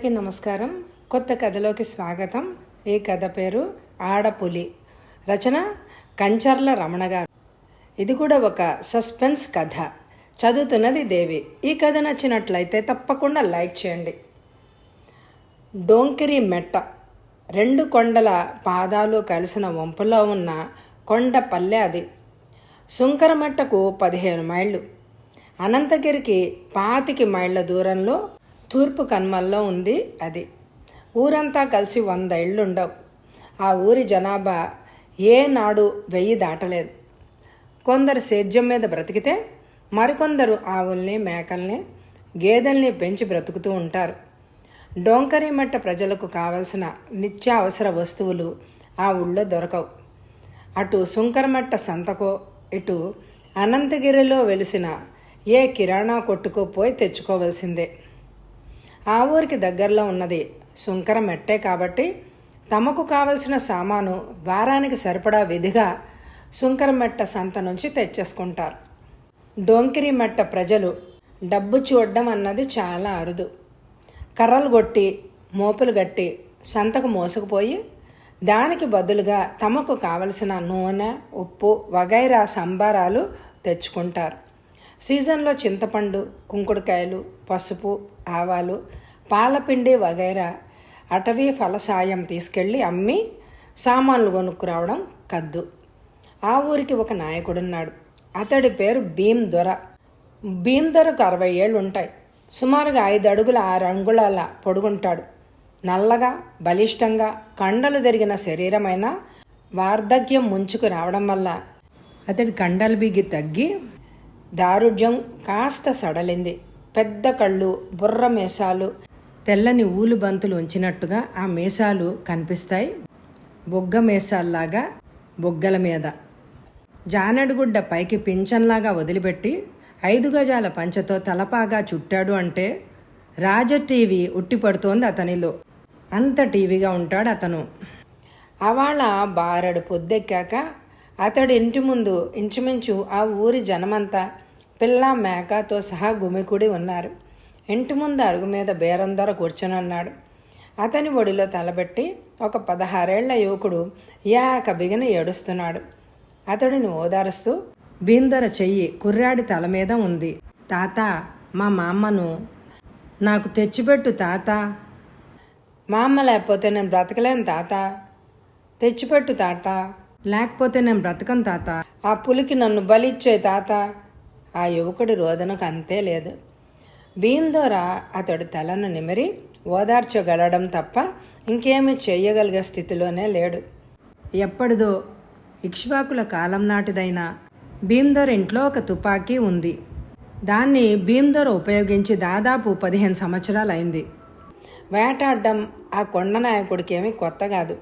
అందరికీ నమస్కారం. కొత్త కథలోకి స్వాగతం. ఈ కథ పేరు ఆడపులి. రచన కంచర్ల రమణ గారు. ఇది కూడా ఒక సస్పెన్స్ కథ. చదువుతున్నది దేవి. ఈ కథ నచ్చినట్లయితే తప్పకుండా లైక్ చేయండి. డోంకిరి మెట్ట. రెండు కొండల పాదాలు కలిసిన వంపులో ఉన్న కొండ పల్లె అది. సుంకరమెట్టకు 15 మైళ్ళు, అనంతగిరికి 25 మైళ్ళ దూరంలో తూర్పు కన్మల్లో ఉంది అది. ఊరంతా కలిసి 100 ఇళ్లుండవు. ఆ ఊరి జనాభా ఏనాడు 1000 దాటలేదు. కొందరు సేద్యం మీద బ్రతికితే మరికొందరు ఆవుల్ని, మేకల్ని, గేదెల్ని పెంచి బ్రతుకుతూ ఉంటారు. డోంకరిమెట్ట ప్రజలకు కావలసిన నిత్యావసర వస్తువులు ఆ ఊళ్ళో దొరకవు. అటు సుంకరమెట్ట సంతకో, ఇటు అనంతగిరిలో వెలిసిన ఏ కిరాణా కొట్టుకో పోయి తెచ్చుకోవలసిందే. ఆ ఊరికి దగ్గరలో ఉన్నది సుంకరమెట్టే కాబట్టి తమకు కావలసిన సామాను వారానికి సరిపడా విధిగా సుంకరమెట్ట సంత నుంచి తెచ్చేసుకుంటారు. డోంకిరిమెట్ట ప్రజలు డబ్బు చూడడం అన్నది చాలా అరుదు. కర్రలు కొట్టి మోపులు గట్టి సంతకు మోసుకుపోయి దానికి బదులుగా తమకు కావలసిన నూనె, ఉప్పు వగైరా సంబారాలు తెచ్చుకుంటారు. సీజన్లో చింతపండు, కుంకుడుకాయలు, పసుపు, ఆవాలు, పాలపిండి వగైరా అటవీ ఫలసాయం తీసుకెళ్ళి అమ్మి సామాన్లు కొనుక్కురావడం కద్దు. ఆ ఊరికి ఒక నాయకుడున్నాడు. అతడి పేరు భీమ్ దొర. భీమ్ దొరకు 60 ఏళ్ళు ఉంటాయి. సుమారుగా 5 అడుగుల 6 అంగుళాల పొడుగుంటాడు. నల్లగా, బలిష్టంగా, కండలు తిరిగిన శరీరమైన వార్ధక్యం ముంచుకు రావడం వల్ల అతడి కండలు బిగి తగ్గి దారుఢ్యం కాస్త సడలింది. పెద్ద కళ్ళు, బుర్ర మీసాలు, తెల్లని ఊలు బంతులు ఉంచినట్టుగా ఆ మీసాలు కనిపిస్తాయి. బొగ్గ మీసాల్లాగా బొగ్గల మీద జానెడుగుడ్డ పైకి పింఛన్లాగా వదిలిపెట్టి 5 గజాల పంచతో తలపాగా చుట్టాడు అంటే రాజ టీవీ ఉట్టిపడుతోంది అతనిలో. అంత టీవీగా ఉంటాడు అతను. అవాళ బారెడు పొద్దెక్కాక అతడి ఇంటి ముందు ఇంచుమించు ఆ ఊరి జనమంతా పిల్ల మేకతో సహా గుమికూడి ఉన్నారు. ఇంటి ముందు అరుగు మీద బేరందర కూర్చొనున్నాడు. అతని ఒడిలో తలబెట్టి ఒక 16 ఏళ్ల యువకుడు యాక బిగిన ఏడుస్తున్నాడు. అతడిని ఓదారుస్తూ బీందొర చెయ్యి కుర్రాడి తల మీద ఉంది. తాత, మా మామ్మను నాకు తెచ్చిపెట్టు తాత. మా అమ్మ లేకపోతే నేను బ్రతకలేను తాత. తెచ్చిపెట్టు తాత. లేకపోతే నేను బ్రతకను తాత. ఆ పులికి నన్ను బలిచ్చే తాత. ఆ యువకుడి రోదనకు అంతే లేదు. బీందొర అతడు తలను నిమిరి ఓదార్చగలడం తప్ప ఇంకేమీ చెయ్యగలిగే స్థితిలోనే లేడు. ఎప్పటిదో ఇక్ష్వాకుల కాలం నాటిదైన భీమ్దొర ఇంట్లో ఒక తుపాకీ ఉంది. దాన్ని భీమ్దొర ఉపయోగించి దాదాపు 15 సంవత్సరాలైంది. వేటాడడం ఆ కొండ నాయకుడికి ఏమీ కొత్త కాదు.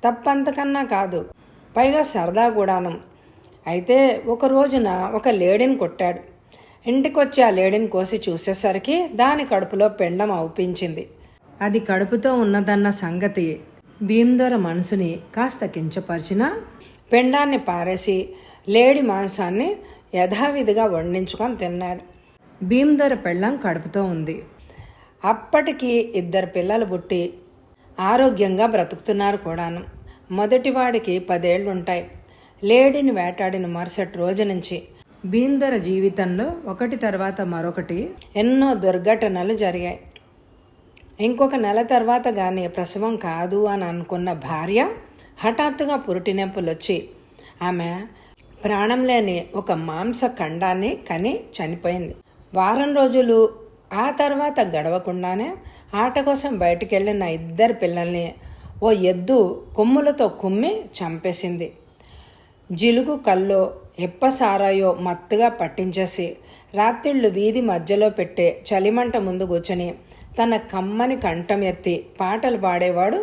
తప్పంతకన్నా కాదు, పైగా సరదా కూడాను. అయితే ఒక రోజున ఒక లేడీని కొట్టాడు. ఇంటికొచ్చి ఆ లేడీని కోసి చూసేసరికి దాని కడుపులో పిండం అవుపించింది. అది కడుపుతో ఉన్నదన్న సంగతి భీమ్దొర మనసుని కాస్త కించపరిచినా పిండాన్ని పారేసి లేడి మాంసాన్ని యథావిధిగా వండించుకొని తిన్నాడు. భీమ్దొర పెళ్ళం కడుపుతో ఉంది. అప్పటికి 2 పిల్లలు పుట్టి ఆరోగ్యంగా బ్రతుకుతున్నారు కూడాను. మొదటివాడికి 10 ఏళ్లుంటాయి. లేడీని వేటాడిన మరుసటి రోజు నుంచి భీమ్దొర జీవితంలో ఒకటి తర్వాత మరొకటి ఎన్నో దుర్ఘటనలు జరిగాయి. ఇంకొక నెల తర్వాత కానీ ప్రసవం కాదు అని అనుకున్న భార్య హఠాత్తుగా పురిటి నొప్పులు వచ్చి ఆమె ప్రాణం లేని ఒక మాంస ఖండాన్ని కని చనిపోయింది. వారం రోజులు ఆ తర్వాత గడవకుండానే ఆట కోసం బయటికెళ్ళిన 2 పిల్లల్ని ఓ ఎద్దు కొమ్ములతో కుమ్మి చంపేసింది. జిలుగు కల్లో ఎప్పసారాయో మత్తుగా పట్టించేసి రాత్రిళ్ళు వీధి మధ్యలో పెట్టే చలిమంట ముందు కూర్చొని తన కమ్మని కంఠం ఎత్తి పాటలు పాడేవాడు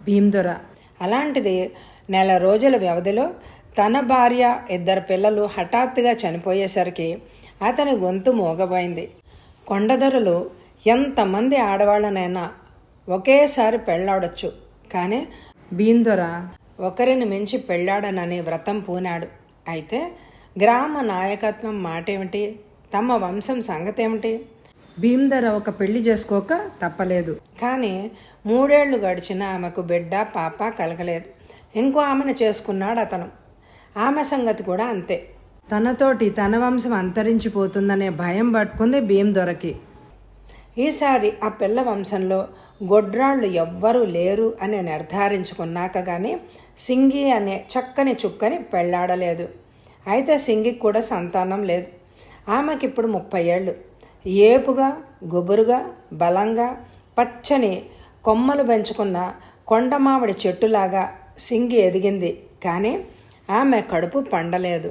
భీమ్దొర. అలాంటిది నెల రోజుల వ్యవధిలో తన భార్య 2 పిల్లలు హఠాత్తుగా చనిపోయేసరికి అతని గొంతు మోగబోయింది. కొండదొరలు ఎంతమంది ఆడవాళ్ళనైనా ఒకేసారి పెళ్లాడొచ్చు, కానీ భీమ్దొర ఒకరిని మించి పెళ్ళాడనని వ్రతం పూనాడు. అయితే గ్రామ నాయకత్వం మాటేమిటి, తమ వంశం సంగతేమిటి? భీమ్దొర ఒక పెళ్లి చేసుకోక తప్పలేదు. కానీ 3 ఏళ్లు గడిచినా ఆమెకు బిడ్డ పాప కలగలేదు. ఇంకో ఆమెను చేసుకున్నాడు అతను. ఆమె సంగతి కూడా అంతే. తనతోటి తన వంశం అంతరించిపోతుందనే భయం పట్టుకుంది భీమదొరకి. ఈసారి ఆ పిల్ల వంశంలో గొడ్రాళ్ళు ఎవ్వరూ లేరు అని నిర్ధారించుకున్నాక కానీ సింగి అనే చక్కని చుక్కని పెళ్లాడలేదు. అయితే సింగికి కూడా సంతానం లేదు. ఆమెకిప్పుడు 30 ఏళ్ళు. ఏపుగా, గుబురుగా, బలంగా, పచ్చని కొమ్మలు పెంచుకున్న కొండమామిడి చెట్టులాగా సింగి ఎదిగింది. కానీ ఆమె కడుపు పండలేదు.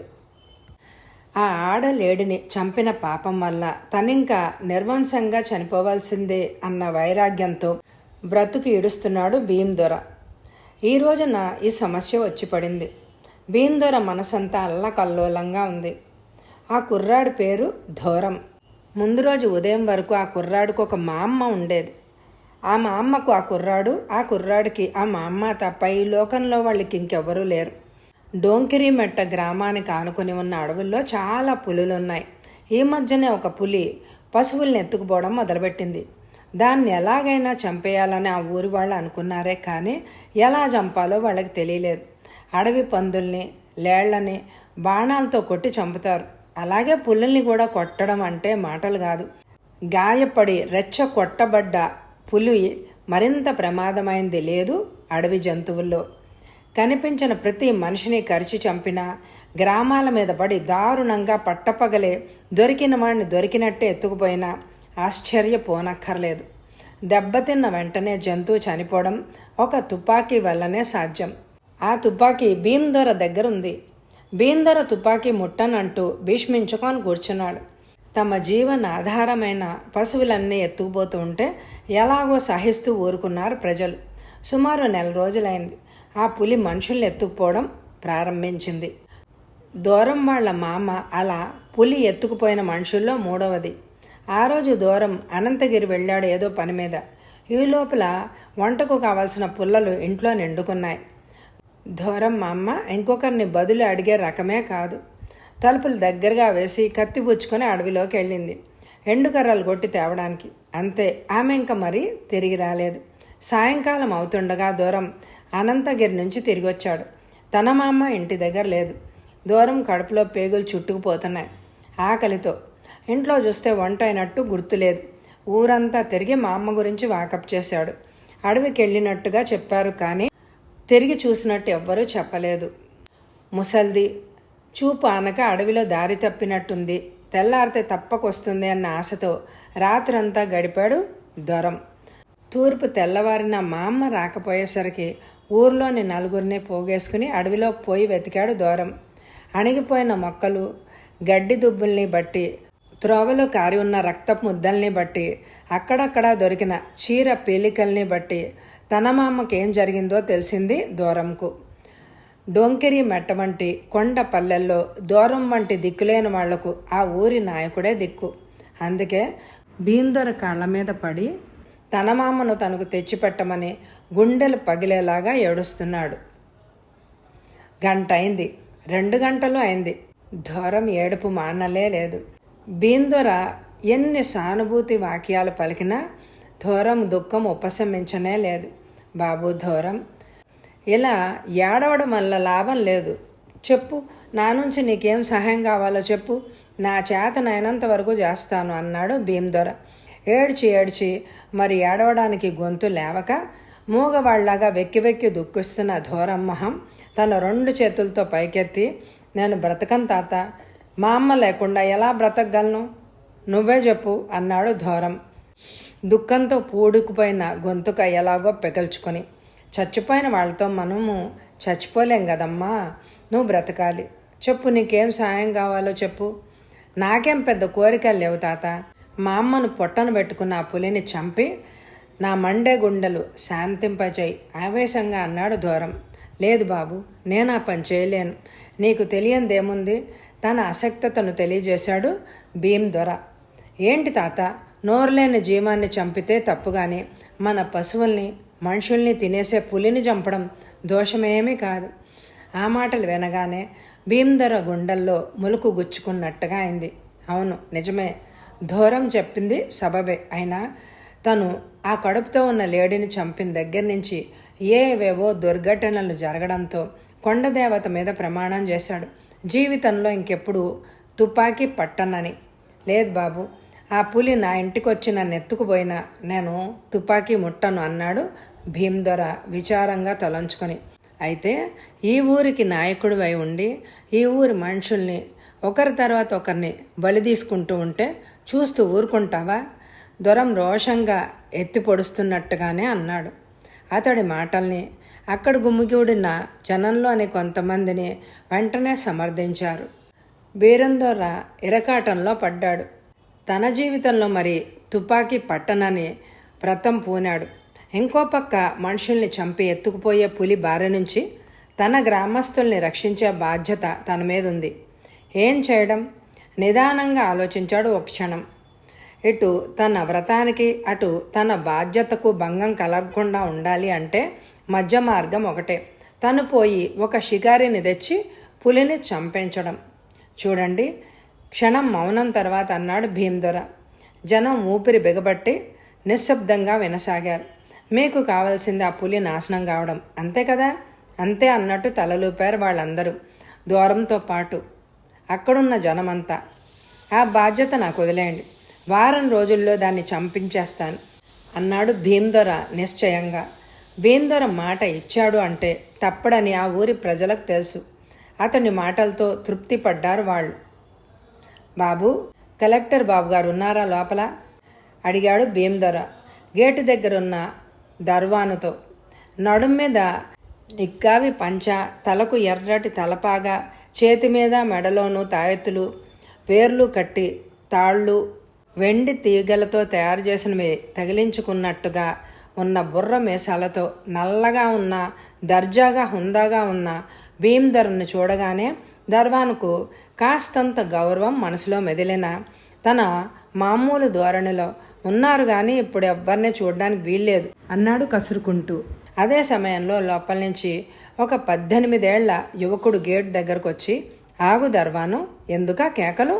ఆ ఆడలేడిని చంపిన పాపం వల్ల తనింకా నిర్వంశంగా చనిపోవాల్సిందే అన్న వైరాగ్యంతో బ్రతుకు ఈడుస్తున్నాడు భీమదొర. ఈ రోజున ఈ సమస్య వచ్చి పడింది. భీమదొర మనసంతా అల్లకల్లోలంగా ఉంది. ఆ కుర్రాడి పేరు ధోరం. ముందు రోజు ఉదయం వరకు ఆ కుర్రాడికి ఒక మామ్మ ఉండేది. ఆ మామ్మకు ఆ కుర్రాడు, ఆ కుర్రాడికి ఆ మామ్మ తప్ప ఈ లోకంలో వాళ్ళకి ఇంకెవ్వరూ లేరు. డోంకిరిమెట్ట గ్రామానికి ఆనుకుని ఉన్న అడవుల్లో చాలా పులులున్నాయి. ఈ మధ్యనే ఒక పులి పశువుల్ని ఎత్తుకుపోవడం మొదలుపెట్టింది. దాన్ని ఎలాగైనా చంపేయాలని ఆ ఊరి వాళ్ళు అనుకున్నారే కానీ ఎలా చంపాలో వాళ్ళకి తెలియలేదు. అడవి పందుల్ని, లేళ్లని బాణాలతో కొట్టి చంపుతారు. అలాగే పులుల్ని కూడా కొట్టడం అంటే మాటలు కాదు. గాయపడి రెచ్చ కొట్టబడ్డ పులి మరింత ప్రమాదమైంది లేదు అడవి జంతువుల్లో. కనిపించిన ప్రతి మనిషిని కరిచి చంపినా, గ్రామాల మీద పడి దారుణంగా పట్టపగలే దొరికిన వాడిని దొరికినట్టే ఎత్తుకుపోయినా ఆశ్చర్యపోనక్కర్లేదు. దెబ్బతిన్న వెంటనే జంతువు చనిపోవడం ఒక తుపాకీ వల్లనే సాధ్యం. ఆ తుపాకీ భీమదొర దగ్గరుంది. భీమదొర తుపాకీ ముట్టనంటూ భీష్మించుకొని కూర్చున్నాడు. తమ జీవన ఆధారమైన పశువులన్నీ ఎత్తుకుపోతూ ఉంటే ఎలాగో సహిస్తూ ఊరుకున్నారు ప్రజలు. సుమారు 1 నెల రోజులైంది. ఆ పులి మనుషుల్ని ఎత్తుకుపోవడం ప్రారంభించింది. దూరం వాళ్ళ మామ అలా పులి ఎత్తుకుపోయిన మనుషుల్లో 3వది. ఆ రోజు దూరం అనంతగిరి వెళ్ళాడు ఏదో పని మీద. ఈ లోపల వంటకు కావాల్సిన పుల్లలు ఇంట్లో నిండుకున్నాయి. దూరం మా అమ్మ ఇంకొకరిని బదులు అడిగే రకమే కాదు. తలుపులు దగ్గరగా వేసి కత్తి పుచ్చుకొని అడవిలోకి వెళ్ళింది, ఎండుకర్రలు కొట్టి తేవడానికి. అంతే, ఆమె ఇంక మరీ తిరిగి రాలేదు. సాయంకాలం అవుతుండగా దూరం అనంతగిరి నుంచి తిరిగి వచ్చాడు. తన మా అమ్మ ఇంటి దగ్గర లేదు. దూరం కడుపులో పేగులు చుట్టుకుపోతున్నాయి ఆకలితో. ఇంట్లో చూస్తే వంట అయినట్టు గుర్తులేదు. ఊరంతా తిరిగి మా అమ్మ గురించి వాకప్ చేశాడు. అడవికి వెళ్ళినట్టుగా చెప్పారు కానీ తిరిగి చూసినట్టు ఎవ్వరూ చెప్పలేదు. ముసల్ది చూపు ఆనక అడవిలో దారి తప్పినట్టుంది, తెల్లారితే తప్పకొస్తుంది అన్న ఆశతో రాత్రంతా గడిపాడు దొరం. తూర్పు తెల్లవారిన మా అమ్మ రాకపోయేసరికి ఊర్లోని 4గురిని పోగేసుకుని అడవిలోకి పోయి వెతికాడు దూరం. అణిగిపోయిన మొక్కలు, గడ్డి దుబ్బుల్ని బట్టి, త్రోవలో కారి ఉన్న రక్తపు ముద్దల్ని బట్టి, అక్కడక్కడా దొరికిన చీర పీలికల్ని బట్టి తన మా అమ్మకి ఏం జరిగిందో తెలిసింది దూరంకు. డొంకిరి మెట్ట వంటి కొండ పల్లెల్లో దూరం వంటి దిక్కులేని వాళ్లకు ఆ ఊరి నాయకుడే దిక్కు. అందుకే భీమదొర కాళ్ళ మీద పడి తన మామను తనకు తెచ్చిపెట్టమని గుండెలు పగిలేలాగా ఏడుస్తున్నాడు. 1 గంట అయింది, 2 గంటలు అయింది. దూరం ఏడుపు మానలే లేదు. భీమదొర ఎన్ని సానుభూతి వాక్యాలు పలికినా దూరం దుఃఖం ఉపశమించనే లేదు. బాబు దూరం, ఇలా ఏడవడం వల్ల లాభం లేదు. చెప్పు, నా నుంచి నీకేం సహాయం కావాలో చెప్పు, నా చేతనైనంత వరకు చేస్తాను అన్నాడు భీమదొర. ఏడ్చి ఏడ్చి మరి ఏడవడానికి గొంతు లేవక మూగవాళ్లాగా వెక్కి వెక్కి దుఃఖిస్తున్న దూరం మొహం తన 2 చేతులతో పైకెత్తి, నేను బ్రతకను తాత, మా అమ్మ లేకుండా ఎలా బ్రతకగలను, నువ్వే చెప్పు అన్నాడు దూరం. దుఃఖంతో పూడుకుపోయిన గొంతుక ఎలాగో పెగల్చుకొని, చచ్చిపోయిన వాళ్ళతో మనము చచ్చిపోలేం కదమ్మా, నువ్వు బ్రతకాలి, చెప్పు నీకేం సాయం కావాలో చెప్పు. నాకేం పెద్ద కోరికలు లేవు తాత, మా అమ్మను పొట్టను పెట్టుకున్న ఆ పులిని చంపి నా మండే గుండెలు శాంతింపచేయి ఆవేశంగా అన్నాడు దూరం. లేదు బాబు, నేను ఆ పని చేయలేను, నీకు తెలియందేముంది తన అసక్తతను తెలియజేశాడు భీమదొర. ఏంటి తాత, నోరులేని జీవాన్ని చంపితే తప్పుగాని మన పశువుల్ని మనుషుల్ని తినేసే పులిని చంపడం దోషమేమీ కాదు. ఆ మాటలు వినగానే భీమదొర గుండెల్లో ములుకు గుచ్చుకున్నట్టుగా అయింది. అవును నిజమే, దూరం చెప్పింది సబబే, అయినా తను ఆ కడుపుతో ఉన్న లేడీని చంపిన దగ్గర నుంచి ఏవేవో దుర్ఘటనలు జరగడంతో కొండదేవత మీద ప్రమాణం చేశాడు, జీవితంలో ఇంకెప్పుడు తుపాకీ పట్టనని. లేదు బాబు, ఆ పులి నా ఇంటికి వచ్చి నన్ను ఎత్తుకుపోయినా నేను తుపాకీ ముట్టను అన్నాడు భీమదొర విచారంగా తలంచుకొని. అయితే ఈ ఊరికి నాయకుడు అయి ఉండి ఈ ఊరి మనుషుల్ని ఒకరి తర్వాత ఒకరిని బలి తీసుకుంటూ ఉంటే చూస్తూ ఊరుకుంటావా? దొరం రోషంగా ఎత్తి పొడుస్తున్నట్టుగానే అన్నాడు. అతడి మాటల్ని అక్కడ గుమిగూడిన జనంలోని కొంతమందిని వెంటనే సమర్థించారు. బీరందొర ఇరకాటంలో పడ్డాడు. తన జీవితంలో మరి తుపాకీ పట్టనని వ్రతం పూనాడు. ఇంకో పక్క మనుషుల్ని చంపి ఎత్తుకుపోయే పులి బారి నుంచి తన గ్రామస్తుల్ని రక్షించే బాధ్యత తన మీద ఉంది. ఏం చేయడం? నిదానంగా ఆలోచించాడు ఒక క్షణం. ఇటు తన వ్రతానికి అటు తన బాధ్యతకు భంగం కలగకుండా ఉండాలి అంటే మధ్య మార్గం ఒకటే. తను పోయి ఒక షికారిని తెచ్చి పులిని చంపించడం. చూడండి, క్షణం మౌనం తర్వాత అన్నాడు భీమదొర. జనం ఊపిరి బిగబట్టి నిశ్శబ్దంగా వినసాగారు. మీకు కావాల్సింది ఆ పులి నాశనం కావడం, అంతే కదా? అంతే అన్నట్టు తలలూపారు వాళ్ళందరూ, దూరంతో పాటు అక్కడున్న జనమంతా. ఆ బాధ్యత నాకు వదిలేయండి, వారం రోజుల్లో దాన్ని చంపించేస్తాను అన్నాడు భీమదొర నిశ్చయంగా. భీమదొర మాట ఇచ్చాడు అంటే తప్పడని ఆ ఊరి ప్రజలకు తెలుసు. అతని మాటలతో తృప్తి పడ్డారు వాళ్ళు. బాబు, కలెక్టర్ బాబు గారు ఉన్నారా లోపల? అడిగాడు భీమదొర గేటు దగ్గరున్న దర్వానుతో. నడుం మీద నిక్కావి పంచ, తలకు ఎర్రటి తలపాగా, చేతి మీద మెడలోనూ తాయెత్తులు, వేర్లు కట్టి తాళ్ళు వెండి తీగలతో తయారు చేసినవి తగిలించుకున్నట్టుగా ఉన్న బుర్ర మీసాలతో నల్లగా ఉన్న దర్జాగా హుందాగా ఉన్న భీమదొరను చూడగానే దర్వానుకు కాస్తంత గౌరవం మనసులో మెదిలిన తన మామూలు ధోరణిలో ఉన్నారు కానీ ఇప్పుడు ఎవ్వరిని చూడడానికి వీల్లేదు అన్నాడు కసురుకుంటూ. అదే సమయంలో లోపల నుంచి ఒక 18 ఏళ్ల యువకుడు గేట్ దగ్గరకు వచ్చి, ఆగు దర్వాను, ఎందుకా కేకలు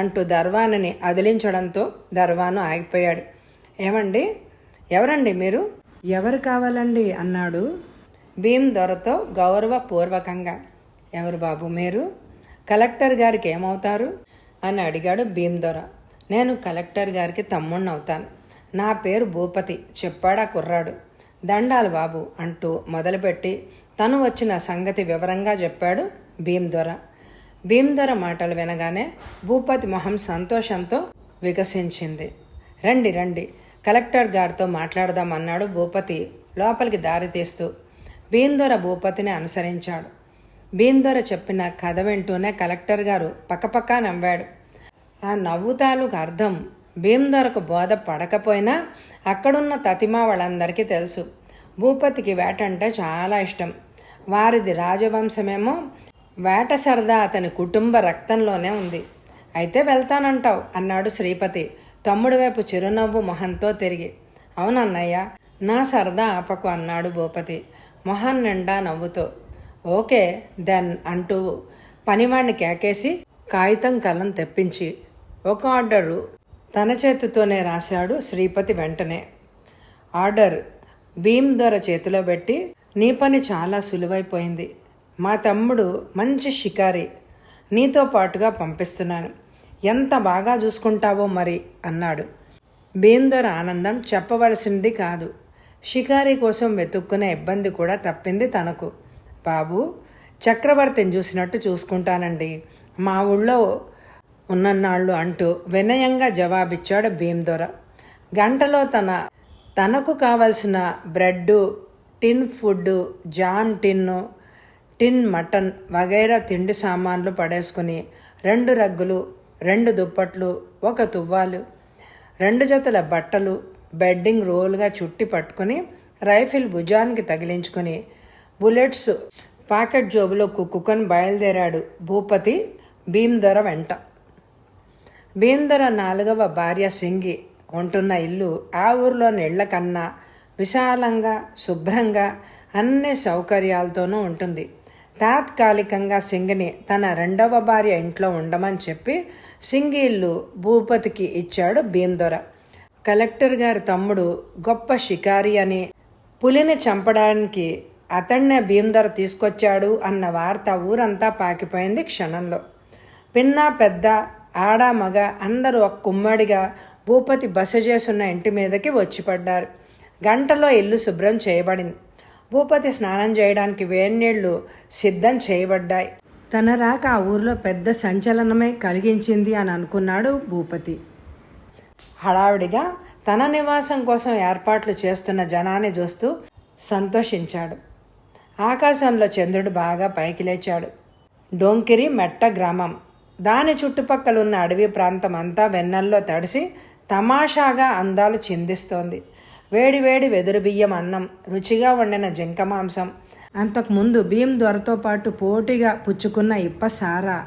అంటూ దర్వానుని అదిలించడంతో దర్వాను ఆగిపోయాడు. ఏమండి, ఎవరండి మీరు? ఎవరు కావాలండి అన్నాడు భీమదొరతో గౌరవపూర్వకంగా. ఎవరు బాబు మీరు? కలెక్టర్ గారికి ఏమవుతారు అని అడిగాడు భీమదొర. నేను కలెక్టర్ గారికి తమ్ముణ్ణి అవుతాను, నా పేరు భూపతి చెప్పాడా కుర్రాడు. దండాలు బాబు అంటూ మొదలుపెట్టి తను వచ్చిన సంగతి వివరంగా చెప్పాడు భీమదొర. భీమదొర మాటలు వినగానే భూపతి మొహం సంతోషంతో వికసించింది. రండి రండి, కలెక్టర్ గారితో మాట్లాడదామన్నాడు భూపతి లోపలికి దారి తీస్తూ. భీమదొర భూపతిని అనుసరించాడు. భీమదొర చెప్పిన కథ వింటూనే కలెక్టర్ గారు పక్కపక్కా నవ్వాడు. ఆ నవ్వు తాలూకు అర్థం భీమదొరకు బోధ పడకపోయినా అక్కడున్న తతిమా వాళ్ళందరికీ తెలుసు. భూపతికి వేట అంటే చాలా ఇష్టం. వారిది రాజవంశమేమో, వేట సరదా అతని కుటుంబ రక్తంలోనే ఉంది. అయితే వెళ్తానంటావు అన్నాడు శ్రీపతి తమ్ముడి వైపు చిరునవ్వు మొహంతో తిరిగి. అవునన్నయ్య, నా సరదా ఆపకు అన్నాడు భూపతి మొహం నిండా నవ్వుతో. ఓకే దెన్ అంటూ పనివాణ్ణి కేకేసి కాగితం కలం తెప్పించి ఒక ఆర్డరు తన చేతితోనే రాశాడు శ్రీపతి. వెంటనే ఆర్డర్ భీమదొర చేతిలో పెట్టి, నీ పని చాలా సులువైపోయింది. మా తమ్ముడు మంచి షికారి, నీతో పాటుగా పంపిస్తున్నాను, ఎంత బాగా చూసుకుంటావో మరి అన్నాడు. భీమదొర ఆనందం చెప్పవలసింది కాదు. షికారి కోసం వెతుక్కునే ఇబ్బంది కూడా తప్పింది తనకు. బాబు, చక్రవర్తిని చూసినట్టు చూసుకుంటానండి, మా ఊళ్ళో ఉన్నన్నాళ్ళు అంటూ వినయంగా జవాబిచ్చాడు భీమదొర. గంటలో తనకు కావలసిన బ్రెడ్డు, టిన్ ఫుడ్డు, జామ్ టిన్ను, టిన్ మటన్ వగైరా తిండి సామాన్లు పడేసుకుని 2 రగ్గులు, 2 దుప్పట్లు, 1 తువ్వాలు, 2 జతల బట్టలు బెడ్డింగ్ రోల్గా చుట్టి పట్టుకుని రైఫిల్ భుజానికి తగిలించుకుని బుల్లెట్స్ పాకెట్ జోబులో కుక్కుకొని బయలుదేరాడు భూపతి భీమదొర వెంట. భీమదొర 4వ భార్య సింగి ఉంటున్న ఇల్లు ఆ ఊరిలోని ఇళ్ల కన్నా విశాలంగా శుభ్రంగా అన్ని సౌకర్యాలతోనూ ఉంటుంది. తాత్కాలికంగా సింగిని తన 2వ భార్య ఇంట్లో ఉండమని చెప్పి సింగి ఇల్లు భూపతికి ఇచ్చాడు భీమదొర. కలెక్టర్ గారి తమ్ముడు గొప్ప షికారి అని, పులిని చంపడానికి అతన్నే భీమధర తీసుకొచ్చాడు అన్న వార్త ఊరంతా పాకిపోయింది క్షణంలో. పిన్న పెద్ద, ఆడ మగ అందరూ ఒక కుమ్మడిగా భూపతి బస చేసున్న ఇంటి మీదకి వచ్చిపడ్డారు. గంటలో ఇల్లు శుభ్రం చేయబడింది. భూపతి స్నానం చేయడానికి వేడినీళ్లు సిద్ధం చేయబడ్డాయి. తన రాక ఆ ఊరిలో పెద్ద సంచలనమే కలిగించింది అని అనుకున్నాడు భూపతి. హడావిడిగా తన నివాసం కోసం ఏర్పాట్లు చేస్తున్న జనాన్ని చూస్తూ సంతోషించాడు. ఆకాశంలో చంద్రుడు బాగా పైకి లేచాడు. డోంకిరి మెట్ట గ్రామం, దాని చుట్టుపక్కలున్న అడవి ప్రాంతం అంతా వెన్నెల్లో తడిసి తమాషాగా అందాలు చిందిస్తోంది. వేడివేడి వెదురు బియ్యం అన్నం, రుచిగా వండిన జింక మాంసం, అంతకుముందు భీం దొరతో పాటు పోటీగా పుచ్చుకున్న ఇప్ప సారా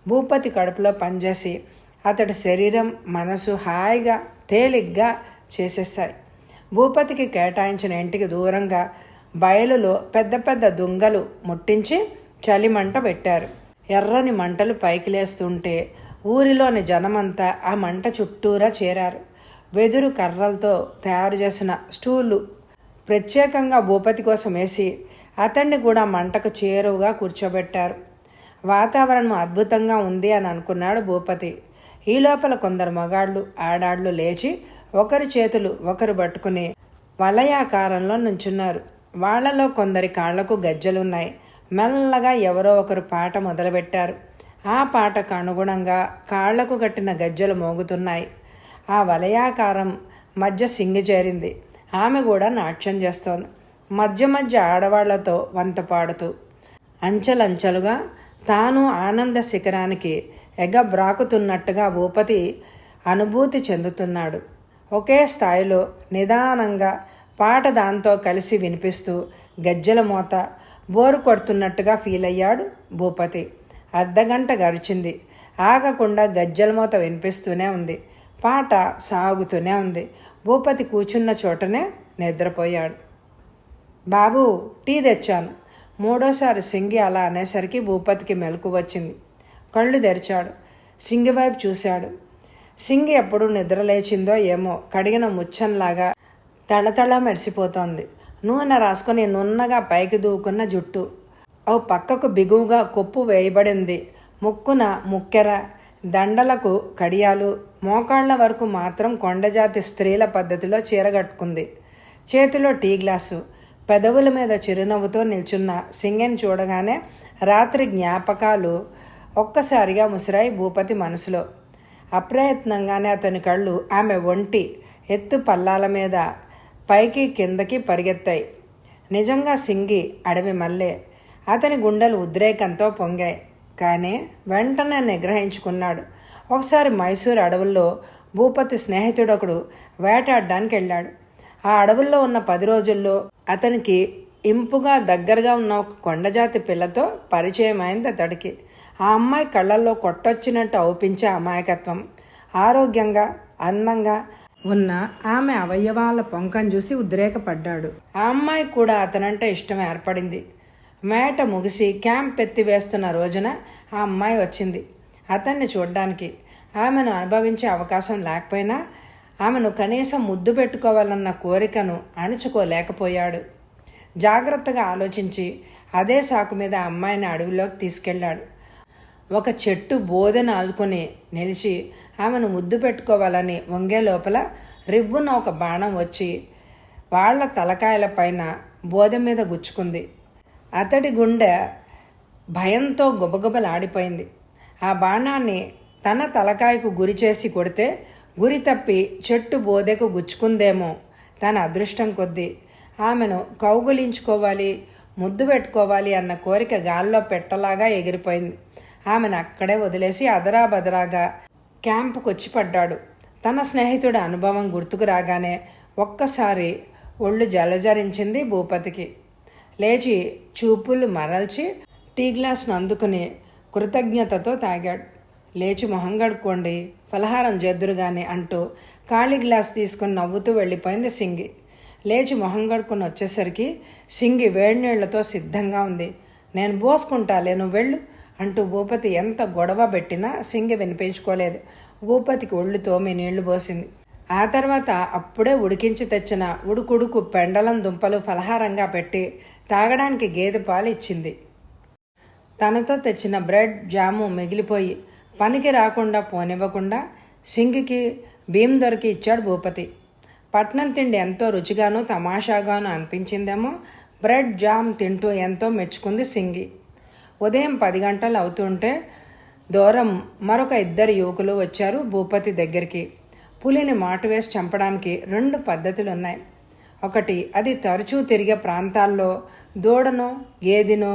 భూపతి కడుపులో పనిచేసి అతడి శరీరం మనసు హాయిగా తేలిగ్గా చేసేస్తాయి. భూపతికి కేటాయించిన ఇంటికి దూరంగా బయలులో పెద్ద పెద్ద దుంగలు ముట్టించి చలిమంట పెట్టారు. ఎర్రని మంటలు పైకి లేస్తుంటే ఊరిలోని జనమంతా ఆ మంట చుట్టూరా చేరారు. వెదురు కర్రలతో తయారు చేసిన స్టూలు ప్రత్యేకంగా భూపతి కోసం వేసి అతన్ని కూడా మంటకు చేరువుగా కూర్చోబెట్టారు. వాతావరణం అద్భుతంగా ఉంది అని అనుకున్నాడు భూపతి. ఈ లోపల కొందరు మగాళ్ళు ఆడాళ్ళు లేచి ఒకరి చేతులు ఒకరు పట్టుకుని వలయాకారంలో నుంచున్నారు. వాళ్లలో కొందరి కాళ్లకు గజ్జలున్నాయి. మెల్లగా ఎవరో ఒకరు పాట మొదలుపెట్టారు. ఆ పాటకు అనుగుణంగా కాళ్లకు కట్టిన గజ్జలు మోగుతున్నాయి. ఆ వలయాకారం మధ్య సింగి చేరింది. ఆమె కూడా నాట్యం చేస్తోంది. మధ్య మధ్య ఆడవాళ్లతో వంత పాడుతూ అంచెలంచెలుగా తాను ఆనంద శిఖరానికి ఎగబ్రాకుతున్నట్టుగా భూపతి అనుభూతి చెందుతున్నాడు. ఒకే స్థాయిలో నిదానంగా పాట దాంతో కలిసి వినిపిస్తూ గజ్జల మోత బోరు కొడుతున్నట్టుగా ఫీల్ అయ్యాడు భూపతి. అర్ధగంట గడిచింది. ఆగకుండా గజ్జల మోత వినిపిస్తూనే ఉంది. పాట సాగుతూనే ఉంది. భూపతి కూర్చున్న చోటనే నిద్రపోయాడు. బాబు, టీ తెచ్చాను. మూడోసారి సింగి అలా అనేసరికి భూపతికి మెలకు వచ్చింది. కళ్ళు తెరిచాడు. సింగి వైపు చూశాడు. సింగి ఎప్పుడు నిద్రలేచిందో ఏమో, కడిగిన ముచ్చంలాగా తళతళ మెరిసిపోతోంది. నూనె రాసుకొని నున్నగా పైకి దూకున్న జుట్టు, ఓ పక్కకు బిగువుగా కొప్పు వేయబడింది. ముక్కున ముక్కెర, దండలకు కడియాలు, మోకాళ్ల వరకు మాత్రం కొండజాతి స్త్రీల పద్ధతిలో చీరగట్టుకుంది. చేతిలో టీ గ్లాసు. పెదవుల మీద చిరునవ్వుతో నిల్చున్న సింగిని చూడగానే రాత్రి జ్ఞాపకాలు ఒక్కసారిగా ముసిరాయి భూపతి మనసులో. అప్రయత్నంగానే అతని కళ్ళు ఆమె ఒంటి ఎత్తు పల్లాల మీద పైకి కిందకి పరిగెత్తాయి. నిజంగా సింగి అడవి మల్లె. అతని గుండెలు ఉద్రేకంతో పొంగాయి. కానీ వెంటనే నిగ్రహించుకున్నాడు. ఒకసారి మైసూరు అడవుల్లో భూపతి స్నేహితుడొకడు వేటాడడానికి వెళ్ళాడు. ఆ అడవుల్లో ఉన్న 10 రోజుల్లో అతనికి ఇంపుగా దగ్గరగా ఉన్న ఒక కొండజాతి పిల్లతో పరిచయం అయింది అతడికి. ఆ అమ్మాయి కళ్ళల్లో కొట్టొచ్చినట్టు అవుపించే అమాయకత్వం, ఆరోగ్యంగా అందంగా ఉన్న ఆమె అవయవాల పొంకం చూసి ఉద్రేకపడ్డాడు. ఆ అమ్మాయి కూడా అతనంటే ఇష్టం ఏర్పడింది. మేట ముగిసి క్యాంప్ ఎత్తివేస్తున్న రోజున ఆ అమ్మాయి వచ్చింది అతన్ని చూడ్డానికి. ఆమెను అనుభవించే అవకాశం లేకపోయినా ఆమెను కనీసం ముద్దు పెట్టుకోవాలన్న కోరికను అణుచుకోలేకపోయాడు. జాగ్రత్తగా ఆలోచించి అదే సాకు మీద ఆ అమ్మాయిని అడవిలోకి తీసుకెళ్లాడు. ఒక చెట్టు బోదెను ఆదుకొని నిలిచి ఆమెను ముద్దు పెట్టుకోవాలని వంగే లోపల రివ్వున ఒక బాణం వచ్చి వాళ్ల తలకాయల పైన బోదె మీద గుచ్చుకుంది. అతడి గుండె భయంతో గుబగుబలాడిపోయింది. ఆ బాణాన్ని తన తలకాయకు గురి చేసి కొడితే గురి తప్పి చెట్టు బోదెకు గుచ్చుకుందేమో. తన అదృష్టం కొద్దీ ఆమెను కౌగులించుకోవాలి, ముద్దు పెట్టుకోవాలి అన్న కోరిక గాల్లో పెట్టలాగా ఎగిరిపోయింది. ఆమెను అక్కడే వదిలేసి అదరాబదరాగా క్యాంపుకొచ్చి పడ్డాడు. తన స్నేహితుడి అనుభవం గుర్తుకు రాగానే ఒక్కసారి ఒళ్ళు జలజరించింది భూపతికి. లేచి చూపులు మరల్చి టీ గ్లాస్ను అందుకుని కృతజ్ఞతతో తాగాడు. లేచి మొహం గడుక్కోండి, ఫలహారం చేద్దురుగాని అంటూ ఖాళీ గ్లాస్ తీసుకుని నవ్వుతూ వెళ్ళిపోయింది సింగి. లేచి మొహం గడుక్కుని వచ్చేసరికి సింగి వేడినీళ్లతో సిద్ధంగా ఉంది. నేను పోసుకుంటాలే, నువ్వు వెళ్ళు అంటూ భూపతి ఎంత గొడవ పెట్టినా సింగి వినిపించుకోలేదు. భూపతికి ఒళ్ళు తోమి నీళ్లు పోసింది. ఆ తర్వాత అప్పుడే ఉడికించి తెచ్చిన ఉడుకుడుకు పెండలం దుంపలు ఫలహారంగా పెట్టి తాగడానికి గేదె పాలు ఇచ్చింది. తనతో తెచ్చిన బ్రెడ్ జాము మిగిలిపోయి పనికి రాకుండా పోనివ్వకుండా సింగికి భీమ్ దొరికి ఇచ్చాడు భూపతి. పట్నం తిండి ఎంతో రుచిగానూ తమాషాగానూ అనిపించిందేమో బ్రెడ్ జామ్ తింటూ ఎంతో మెచ్చుకుంది సింగి. ఉదయం 10 గంటలు అవుతుంటే దూరం మరొక 2 యువకులు వచ్చారు భూపతి దగ్గరికి. పులిని మాటు వేసి చంపడానికి 2 పద్ధతులున్నాయి. ఒకటి, అది తరచూ తిరిగే ప్రాంతాల్లో దూడనో గేదెనో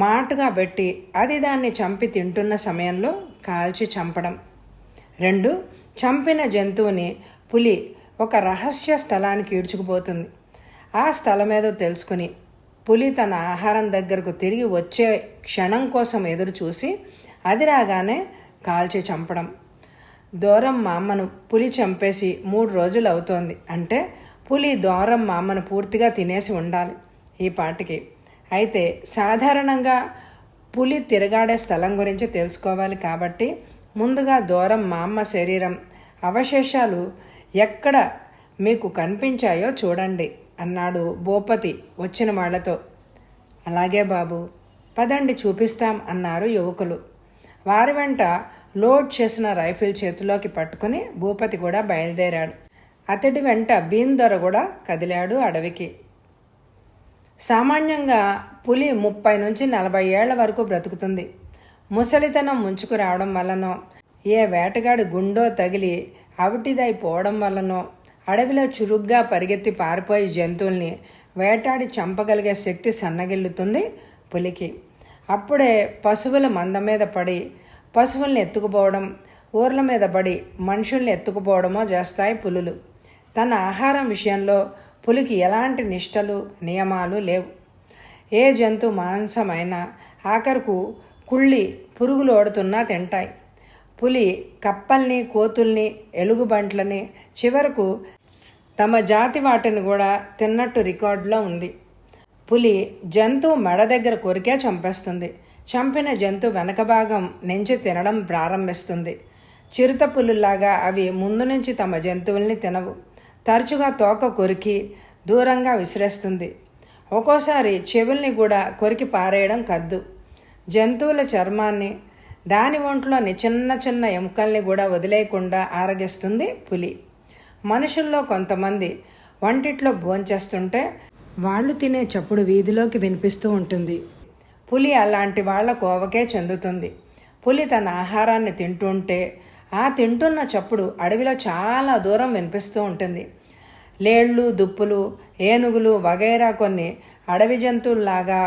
మాటుగా పెట్టి అది దాన్ని చంపి తింటున్న సమయంలో కాల్చి చంపడం. 2, చంపిన జంతువుని పులి ఒక రహస్య స్థలానికి ఈడ్చుకుపోతుంది. ఆ స్థలమేదో తెలుసుకుని పులి తన ఆహారం దగ్గరకు తిరిగి వచ్చే క్షణం కోసం ఎదురు చూసి అది రాగానే కాల్చి చంపడం. దూరం మామ్మను పులి చంపేసి 3 రోజులు అవుతోంది. అంటే పులి దూరం మామ్మను పూర్తిగా తినేసి ఉండాలి ఈ పాటికి. అయితే సాధారణంగా పులి తిరగాడే స్థలం గురించి తెలుసుకోవాలి కాబట్టి ముందుగా దూరం మామ్మ శరీరం అవశేషాలు ఎక్కడ మీకు కనిపించాయో చూడండి అన్నాడు భూపతి వచ్చిన వాళ్లతో. అలాగే బాబు, పదండి చూపిస్తాం అన్నారు యువకులు. వారి వెంట లోడ్ చేసిన రైఫిల్ చేతిలోకి పట్టుకుని భూపతి కూడా బయలుదేరాడు. అతడి వెంట భీమ్ దొర కూడా కదిలాడు అడవికి. సామాన్యంగా పులి 30 నుంచి 40 ఏళ్ల వరకు బ్రతుకుతుంది. ముసలితనం ముంచుకు రావడం వల్లనో ఏ వేటగాడి గుండో తగిలి అవిటిదైపోవడం వల్లనో అడవిలో చురుగ్గా పరిగెత్తి పారిపోయే జంతువుల్ని వేటాడి చంపగలిగే శక్తి సన్నగిల్లుతుంది పులికి. అప్పుడే పశువుల మంద మీద పడి పశువుల్ని ఎత్తుకుపోవడం, ఊర్ల మీద పడి మనుషుల్ని ఎత్తుకుపోవడమో చేస్తాయి పులులు. తన ఆహారం విషయంలో పులికి ఎలాంటి నిష్టలు నియమాలు లేవు. ఏ జంతు మాంసమైనా ఆఖరుకు కుళ్ళి పురుగులు ఓడుతున్నా తింటాయి. పులి కప్పల్ని, కోతుల్ని, ఎలుగుబంట్లని, చివరకు తమ జాతి వాటిని కూడా తిన్నట్టు రికార్డులో ఉంది. పులి జంతువు మెడ దగ్గర కొరికే చంపేస్తుంది. చంపిన జంతువు వెనక భాగం నుంచి తినడం ప్రారంభిస్తుంది. చిరుత పులుల్లాగా అవి ముందు నుంచి తమ జంతువుల్ని తినవు. తరచుగా తోక కొరికి దూరంగా విసిరేస్తుంది. ఒక్కోసారి చెవుల్ని కూడా కొరికి పారేయడం కద్దు. జంతువుల చర్మాన్ని, దాని ఒంట్లోని చిన్న చిన్న ఎముకల్ని కూడా వదిలేయకుండా ఆరగిస్తుంది పులి. మనుషుల్లో కొంతమంది వంటిట్లో భోంచేస్తుంటే వాళ్ళు తినే చప్పుడు వీధిలోకి వినిపిస్తూ ఉంటుంది. పులి అలాంటి వాళ్ల కోవకే చెందుతుంది. పులి తన ఆహారాన్ని తింటుంటే ఆ తింటున్న చప్పుడు అడవిలో చాలా దూరం వినిపిస్తూ ఉంటుంది. లేళ్ళు, దుప్పులు, ఏనుగులు వగైరా కొన్ని అడవి జంతువుల్లాగా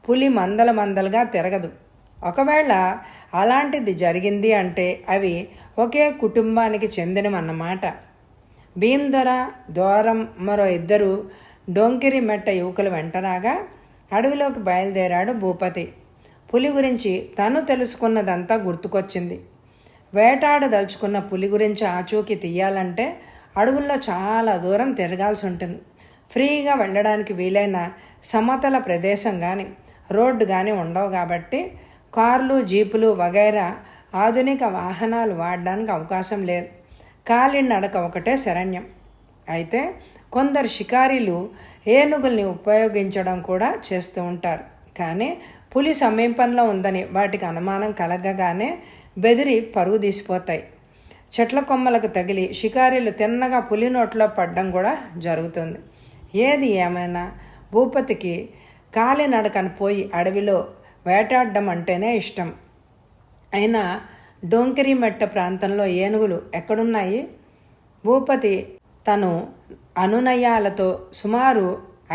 పులి మందలుగా తిరగదు. ఒకవేళ అలాంటిది జరిగింది అంటే అవి ఒకే కుటుంబానికి చెందినవన్నమాట. భీమ్ దొర, దూరం మరో 2 డొంకిరి మెట్ట యువకులు వెంటరాగా అడవిలోకి బయలుదేరాడు భూపతి. పులి గురించి తను తెలుసుకున్నదంతా గుర్తుకొచ్చింది. వేటాడదలుచుకున్న పులి గురించి ఆచూకీ తీయాలంటే అడవుల్లో చాలా దూరం తిరగాల్సి ఉంటుంది. ఫ్రీగా వెళ్ళడానికి వీలైన సమతల ప్రదేశం కానీ రోడ్డు కానీ ఉండవు కాబట్టి కార్లు, జీపులు వగైరా ఆధునిక వాహనాలు వాడడానికి అవకాశం లేదు. కాలినడక ఒకటే శరణ్యం. అయితే కొందరు షికారీలు ఏనుగుల్ని ఉపయోగించడం కూడా చేస్తూ ఉంటారు. కానీ పులి సమీపంలో ఉందని వాటికి అనుమానం కలగగానే బెదిరి పరుగు తీసిపోతాయి. చెట్ల కొమ్మలకు తగిలి షికారీలు తిన్నగా పులి నోట్లో పడడం కూడా జరుగుతుంది. ఏది ఏమైనా భూపతికి కాలినడకను పోయి అడవిలో వేటాడడం అంటేనే ఇష్టం. అయినా డొంకిరి మెట్ట ప్రాంతంలో ఏనుగులు ఎక్కడున్నాయి? భూపతి తను అనునయాలతో సుమారు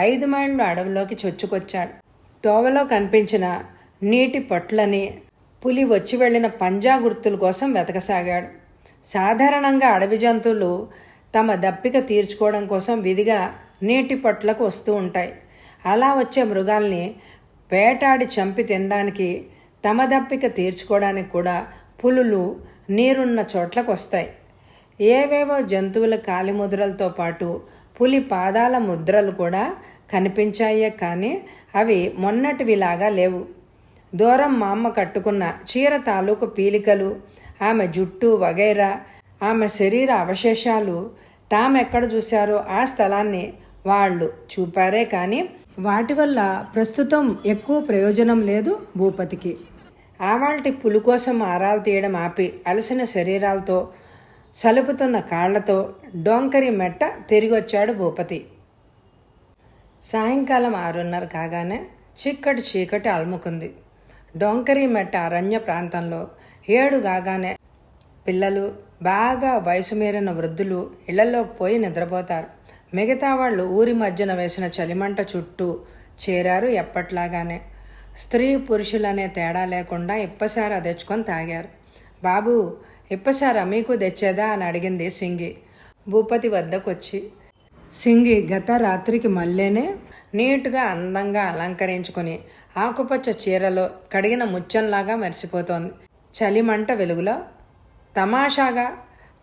5 మైళ్ళు అడవిలోకి చొచ్చుకొచ్చాడు. తోవలో కనిపించిన నీటి పొట్లని, పులి వచ్చి వెళ్ళిన పంజా గుర్తుల కోసం వెతకసాగాడు. సాధారణంగా అడవి జంతువులు తమ దప్పిక తీర్చుకోవడం కోసం విధిగా నీటి పొట్లకు వస్తూ ఉంటాయి. అలా వచ్చే మృగాల్ని వేటాడి చంపి తినడానికి, తమ దప్పిక తీర్చుకోవడానికి కూడా పులులు నీరున్న చోట్లకు వస్తాయి. ఏవేవో జంతువుల కాలిముద్రలతో పాటు పులి పాదాల ముద్రలు కూడా కనిపించాయే కానీ అవి మొన్నటివిలాగా లేవు. దూరం మామ్మ కట్టుకున్న చీర తాలూకు పీలికలు, ఆమె జుట్టు వగైరా ఆమె శరీర అవశేషాలు తామెక్కడ చూశారో ఆ స్థలాన్ని వాళ్ళు చూపారే కానీ వాటి వల్ల ప్రస్తుతం ఎక్కువ ప్రయోజనం లేదు భూపతికి. ఆవాల్టి పులి కోసం ఆరాలు తీయడం ఆపి అలసిన శరీరాలతో సలుపుతున్న కాళ్లతో డోంకరి మెట్ట తిరిగొచ్చాడు భూపతి. సాయంకాలం 6:30 కాగానే చిక్కటి చీకటి అలుముకుంది. డోంకరి మెట్ట అరణ్య ప్రాంతంలో 7 కాగానే పిల్లలు, బాగా వయసు మీరిన వృద్ధులు ఇళ్లలోకి పోయి నిద్రపోతారు. మిగతా వాళ్ళు ఊరి మధ్యన వేసిన చలిమంట చుట్టూ చేరారు ఎప్పట్లాగానే. స్త్రీ పురుషులనే తేడా లేకుండా ఇప్పసారా తెచ్చుకొని తాగారు. బాబు, ఇప్పసారా మీకు తెచ్చేదా అని అడిగింది సింగి భూపతి వద్దకొచ్చి. సింగి గత రాత్రికి మళ్ళీనే నీటుగా అందంగా అలంకరించుకొని ఆకుపచ్చ చీరలో కడిగిన ముచ్చంలాగా మెరిసిపోతోంది. చలిమంట వెలుగులో తమాషాగా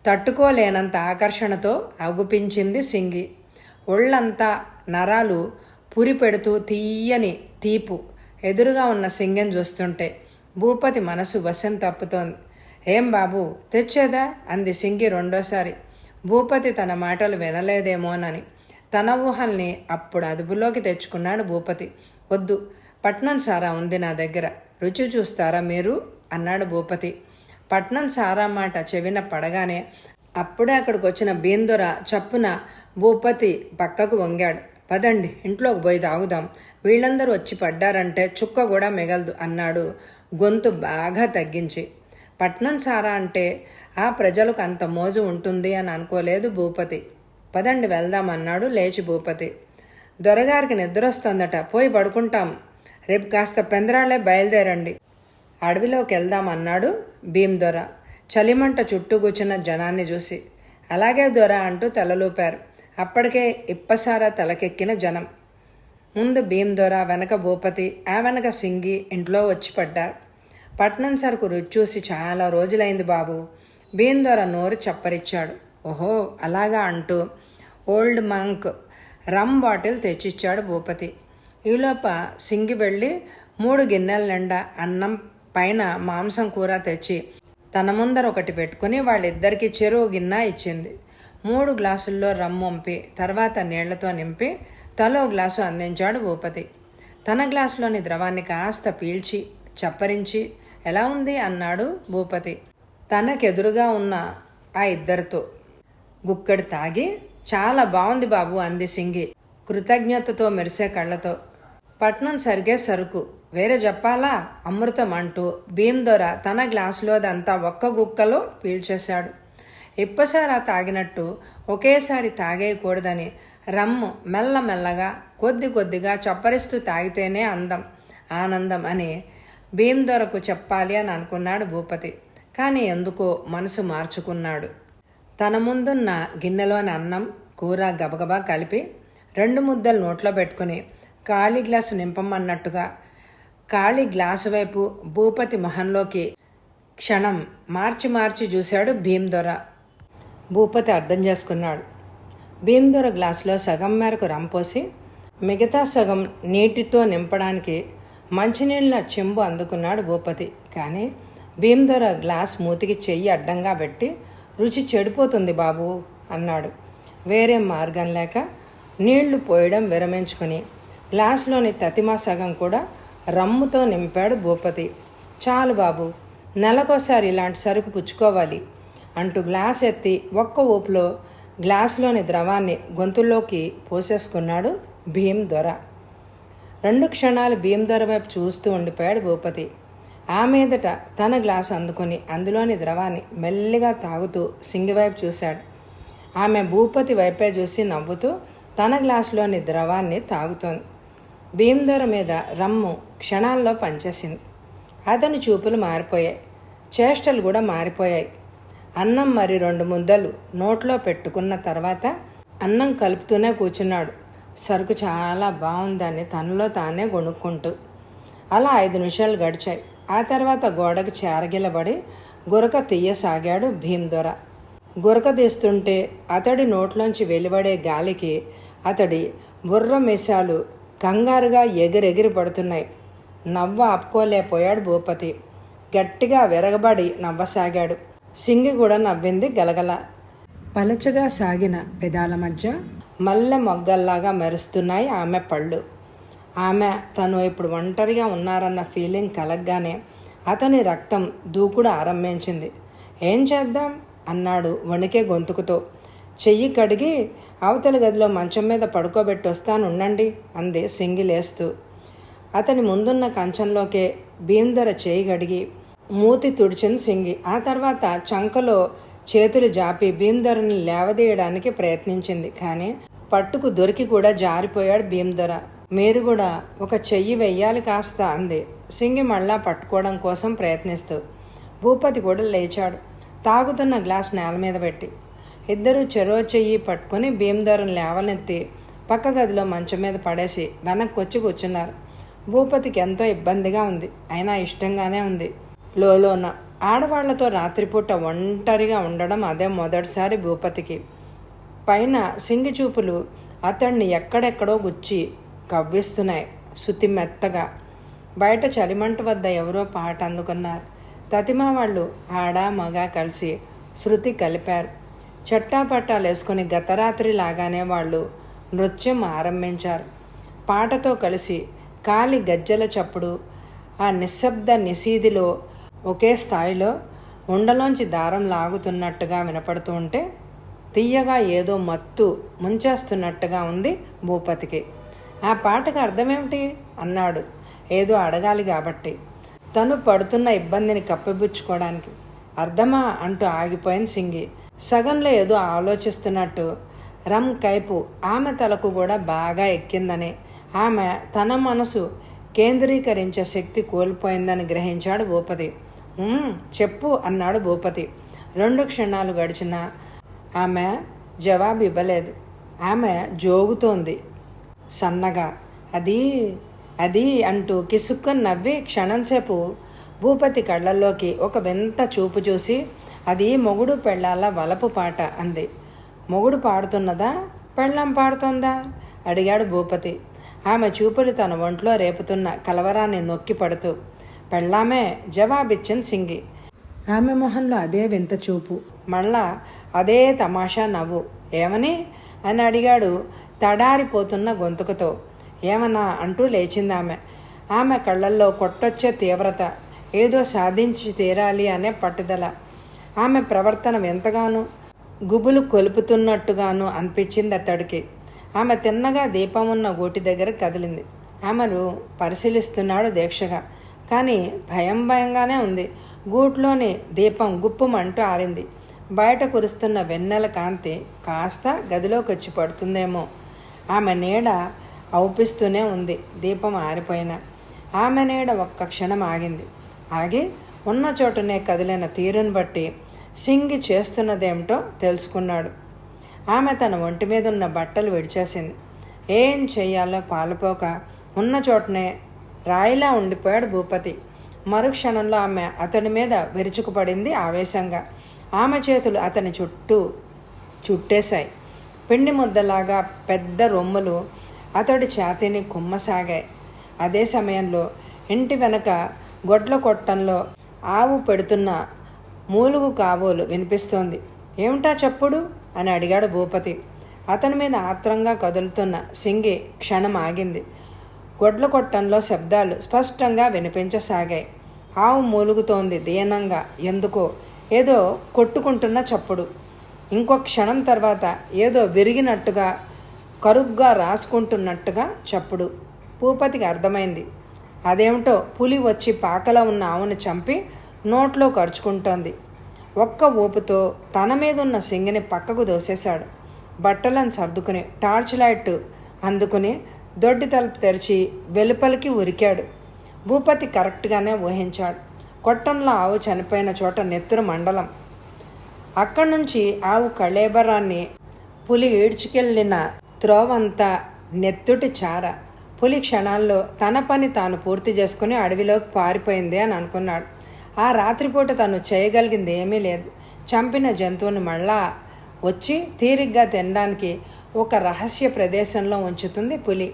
తట్టుకోలేనంత ఆకర్షణతో అగుపించింది సింగి. ఒళ్ళంతా నరాలు పురి పెడుతూ తీయని తీపు. ఎదురుగా ఉన్న సింగిని చూస్తుంటే భూపతి మనసు వశం తప్పుతోంది. ఏం బాబు, తెచ్చేదా అంది సింగి రెండోసారి. భూపతి తన మాటలు వినలేదేమోనని తన ఊహల్ని అప్పుడు అదుపులోకి తెచ్చుకున్నాడు భూపతి. వద్దు, పట్నం సారా ఉంది నా దగ్గర, రుచి చూస్తారా మీరు అన్నాడు భూపతి. పట్నం సారా మాట చెవిన పడగానే అప్పుడే అక్కడికి వచ్చిన బీందొర చప్పున భూపతి పక్కకు వంగాడు. పదండి, ఇంట్లోకి పోయి తాగుదాం, వీళ్ళందరూ వచ్చి పడ్డారంటే చుక్క కూడా మిగలదు అన్నాడు గొంతు బాగా తగ్గించి. పట్నం సారా అంటే ఆ ప్రజలకు అంత మోజు ఉంటుంది అని అనుకోలేదు భూపతి. పదండి వెళ్దామన్నాడు లేచి భూపతి. దొరగారికి నిద్రొస్తోందట, పోయి పడుకుంటాం, రేపు కాస్త పెందరాళ్ళే బయలుదేరండి, అడవిలోకి వెళ్దామన్నాడు భీందొర చలిమంట చుట్టూ కూర్చున్న జనాన్ని చూసి. అలాగే దొర అంటూ తలలూపారు. అప్పటికే ఇప్పసారా తలకెక్కిన జనం. ముందు భీందొర, వెనక భూపతి, ఆ వెనక సింగి ఇంట్లో వచ్చి పడ్డారు. పట్నం సరుకు రుచి చూసి చాలా రోజులైంది బాబు. భీందొర నోరు చప్పరిచ్చాడు. ఓహో అలాగా అంటూ ఓల్డ్ మంక్ రమ్ బాటిల్ తెచ్చిచ్చాడు భూపతి. ఈలోప సింగి వెళ్ళి 3 గిన్నెల నిండా అన్నం పైన మాంసం కూర తెచ్చి తన ముందర ఒకటి పెట్టుకుని వాళ్ళిద్దరికీ చెరువు గిన్నె ఇచ్చింది. 3 గ్లాసుల్లో రమ్ వంపి తర్వాత నీళ్లతో నింపి తలో గ్లాసు అందించాడు భూపతి. తన గ్లాసులోని ద్రవాన్ని కాస్త పీల్చి చప్పరించి ఎలా ఉంది అన్నాడు భూపతి తనకెదురుగా ఉన్న ఆ ఇద్దరితో. గుక్కడి తాగి చాలా బాగుంది బాబు అంది సింగి కృతజ్ఞతతో మెరిసే కళ్ళతో. పట్నం సరిగే సరుకు, వేరే చెప్పాలా అమృతం అంటూ భీందొర తన గ్లాసులోదంతా ఒక్క గుక్కలో పీల్చేశాడు. ఇప్పసారా తాగినట్టు ఒకేసారి తాగేయకూడదని రమ్ము మెల్లమెల్లగా కొద్ది కొద్దిగా చప్పరిస్తూ తాగితేనే ఆనందం అని భీందొరకు చెప్పాలి అని అనుకున్నాడు భూపతి. కానీ ఎందుకో మనసు మార్చుకున్నాడు. తన ముందున్న గిన్నెలోని అన్నం కూర గబగబా కలిపి 2 ముద్దలు నోట్లో పెట్టుకుని ఖాళీ గ్లాసు నింపమన్నట్టుగా ఖాళీ గ్లాసు వైపు భూపతి మొహంలోకి క్షణం మార్చి మార్చి చూశాడు భీందొర. భూపతి అర్థం చేసుకున్నాడు. భీందొర గ్లాసులో సగం మేరకు రంపోసి మిగతా సగం నీటితో నింపడానికి మంచినీళ్ళ చెంబు అందుకున్నాడు భూపతి. కానీ భీందొర గ్లాస్ మూతికి చెయ్యి అడ్డంగా పెట్టి రుచి చెడిపోతుంది బాబు అన్నాడు. వేరే మార్గం లేక నీళ్లు పోయడం విరమించుకొని గ్లాసులోని తతిమా సగం కూడా రమ్ముతో నింపాడు భూపతి. చాలు బాబు, నెలకోసారి ఇలాంటి సరుకు పుచ్చుకోవాలి అంటూ గ్లాస్ ఎత్తి ఒక్క ఊపులో గ్లాసులోని ద్రవాన్ని గొంతుల్లోకి పోసేసుకున్నాడు భీందొర. 2 క్షణాలు భీందొర వైపు చూస్తూ ఉండిపోయాడు భూపతి. ఆ మీదట తన గ్లాసు అందుకొని అందులోని ద్రవాన్ని మెల్లిగా తాగుతూ సింగి వైపు చూశాడు. ఆమె భూపతి వైపే చూసి నవ్వుతూ తన గ్లాసులోని ద్రవాన్ని తాగుతోంది. భీందొర మీద రమ్ము క్షణాల్లో పనిచేసింది. అతని చూపులు మారిపోయాయి, చేష్టలు కూడా మారిపోయాయి. అన్నం మరి 2 ముద్దలు నోట్లో పెట్టుకున్న తర్వాత అన్నం కలుపుతూనే కూర్చున్నాడు. సరుకు చాలా బాగుందని తనలో తానే గొణుక్కుంటూ. అలా 5 నిమిషాలు గడిచాయి. ఆ తర్వాత గోడకు చేరగిలబడి గురక తీయసాగాడు భీందొర. గురక తీస్తుంటే అతడి నోట్లోంచి వెలువడే గాలికి అతడి బుర్ర మీసాలు కంగారుగా ఎగిరెగిరి పడుతున్నాయి. నవ్వ ఆపుకోలేకపోయాడు భూపతి. గట్టిగా విరగబడి నవ్వసాగాడు. సింగి కూడా నవ్వింది గలగల. పలచగా సాగిన పెదాల మధ్య మల్లె మొగ్గల్లాగా మెరుస్తున్నాయి ఆమె పళ్ళు. ఆమె తను ఇప్పుడు ఒంటరిగా ఉన్నారన్న ఫీలింగ్ కలగ్గానే అతని రక్తం దూకుడు ఆరంభించింది. ఏం చేద్దాం అన్నాడు వణికే గొంతుకుతో. చెయ్యి కడిగి అవతలి గదిలో మంచం మీద పడుకోబెట్టి వస్తానుండండి అంది సింగి లేస్తూ. అతని ముందున్న కంచంలోకే భీమధర చేయి గడిగి మూతి తుడిచింది సింగి. ఆ తర్వాత చంకలో చేతులు జాపి భీమధరని లేవదీయడానికి ప్రయత్నించింది. కానీ పట్టుకు దొరికి కూడా జారిపోయాడు భీమధర. మీరు కూడా ఒక చెయ్యి వెయ్యాలి కాస్త అంది సింగి మళ్ళా పట్టుకోవడం కోసం ప్రయత్నిస్తూ. భూపతి కూడా లేచాడు, తాగుతున్న గ్లాస్ నేల మీద పెట్టి. ఇద్దరూ చెరో చెయ్యి పట్టుకుని భీమధరని లేవనెత్తి పక్క గదిలో మంచం మీద పడేసి వెనక్కి వచ్చి కూర్చున్నారు. భూపతికి ఎంతో ఇబ్బందిగా ఉంది, అయినా ఇష్టంగానే ఉంది. లోలోన ఆడవాళ్లతో రాత్రిపూట ఒంటరిగా ఉండడం అదే మొదటిసారి భూపతికి. పైన సింగి చూపులు అతన్ని ఎక్కడెక్కడో గుచ్చి కవ్విస్తున్నాయి శృతి మెత్తగా. బయట చలిమంట వద్ద ఎవరో పాట అందుకున్నారు. తతిమా వాళ్ళు ఆడ మగ కలిసి శృతి కలిపారు. చట్టాపట్టాలు వేసుకుని గతరాత్రి లాగానే వాళ్ళు నృత్యం ఆరంభించారు. పాటతో కలిసి కాలి గజ్జల చప్పుడు ఆ నిశ్శబ్ద నిశీదిలో ఒకే స్థాయిలో ఉండలోంచి దారం లాగుతున్నట్టుగా వినపడుతూ ఉంటే తీయగా ఏదో మత్తు ముంచేస్తున్నట్టుగా ఉంది భూపతికి. ఆ పాటకు అర్థమేమిటి అన్నాడు, ఏదో అడగాలి కాబట్టి. తను పడుతున్న ఇబ్బందిని కప్పిపుచ్చుకోవడానికి. అర్థమా అంటూ ఆగిపోయింది సింగి. సగంలో ఏదో ఆలోచిస్తున్నట్టు. రమ్ కైపు ఆమె తలకు కూడా బాగా ఎక్కిందని, ఆమె తన మనసు కేంద్రీకరించే శక్తి కోల్పోయిందని గ్రహించాడు భూపతి. చెప్పు అన్నాడు భూపతి. 2 క్షణాలు గడిచినా ఆమె జవాబు ఇవ్వలేదు. ఆమె జోగుతోంది సన్నగా. అది అది అంటూ కిసుక్కుని నవ్వి క్షణంసేపు భూపతి కళ్ళల్లోకి ఒక వింత చూపు చూసి, అది మొగుడు పెళ్ళాల వలపు పాట అంది. మొగుడు పాడుతున్నదా, పెళ్ళాం పాడుతోందా అడిగాడు భూపతి. ఆమె చూపులు తన ఒంట్లో రేపుతున్న కలవరాన్ని నొక్కి పడుతూ. పెళ్ళామే జవాబిచ్చింది సింగి. ఆమె మొహంలో అదే వింత చూపు, మళ్ళా అదే తమాషా నవ్వు. ఏమని అని అడిగాడు తడారిపోతున్న గొంతుకుతో. ఏమన్నా అంటూ లేచింది ఆమె. ఆమె కళ్ళల్లో కొట్టొచ్చే తీవ్రత, ఏదో సాధించి తీరాలి అనే పట్టుదల. ఆమె ప్రవర్తన ఎంతగానో గుబులు కొలుపుతున్నట్టుగాను అనిపించింది అతడికి. ఆమె తిన్నగా దీపం ఉన్న గూటి దగ్గర కదిలింది. ఆమెను పరిశీలిస్తున్నాడు దీక్షగా. కానీ భయంగానే ఉంది. గూట్లోని దీపం గుప్పుమంటూ ఆరింది. బయట కురుస్తున్న వెన్నెల కాంతి కాస్త గదిలోకి వచ్చి పడుతుందేమో. ఆమె నీడ ఔపిస్తూనే ఉంది దీపం ఆరిపోయినా. ఆమె నీడ ఒక్క క్షణం ఆగింది. ఆగి ఉన్న చోటునే కదిలిన తీరును బట్టి సింగి చేస్తున్నదేమిటో తెలుసుకున్నాడు. ఆమె తన ఒంటి మీద ఉన్న బట్టలు విడిచేసింది. ఏం చెయ్యాలో పాలుపోక ఉన్న చోటనే రాయిలా ఉండిపోయాడు భూపతి. మరుక్షణంలో ఆమె అతడి మీద విరుచుకుపడింది ఆవేశంగా. ఆమె చేతులు అతని చుట్టేశాయి. పిండి ముద్దలాగా పెద్ద రొమ్ములు అతడి ఛాతీని కుమ్మసాగాయి. అదే సమయంలో ఇంటి వెనక గొడ్ల కొట్టంలో ఆవు పెడుతున్న మూలుగు కాబోలు వినిపిస్తోంది. ఏమిటా చప్పుడు అని అడిగాడు భూపతి. అతని మీద ఆత్రంగా కదులుతున్న సింగి క్షణం ఆగింది. గొడ్ల కొట్టంలో శబ్దాలు స్పష్టంగా వినిపించసాగాయి. ఆవు మూలుగుతోంది దీనంగా, ఎందుకో ఏదో కొట్టుకుంటున్న చప్పుడు. ఇంకో క్షణం తర్వాత ఏదో విరిగినట్టుగా కరుగ్గా రాసుకుంటున్నట్టుగా చప్పుడు. భూపతికి అర్థమైంది. అదేమిటో పులి వచ్చి పాకలో ఉన్న ఆవును చంపి నోట్లో కరుచుకుంటోంది. ఒక్క ఊపుతో తన మీదున్న సింగిని పక్కకు దోసేశాడు. బట్టలను సర్దుకుని టార్చ్ లైట్ అందుకుని దొడ్డి తలుపు తెరిచి వెలుపలికి ఉరికాడు. భూపతి కరెక్ట్గానే ఊహించాడు. కొట్టంలో ఆవు చనిపోయిన చోట నెత్తురు మండలం. అక్కడి నుంచి ఆవు కళేబరాన్ని పులి ఈడ్చుకెళ్ళిన త్రోవంతా నెత్తుటి చార. పులి క్షణాల్లో తన పని తాను పూర్తి చేసుకుని అడవిలోకి పారిపోయింది అని అనుకున్నాడు. ఆ రాత్రిపూట తను చేయగలిగింది ఏమీ లేదు. చంపిన జంతువుని మళ్ళా వచ్చి తీరిగ్గా తినడానికి ఒక రహస్య ప్రదేశంలో ఉంచుతుంది పులి.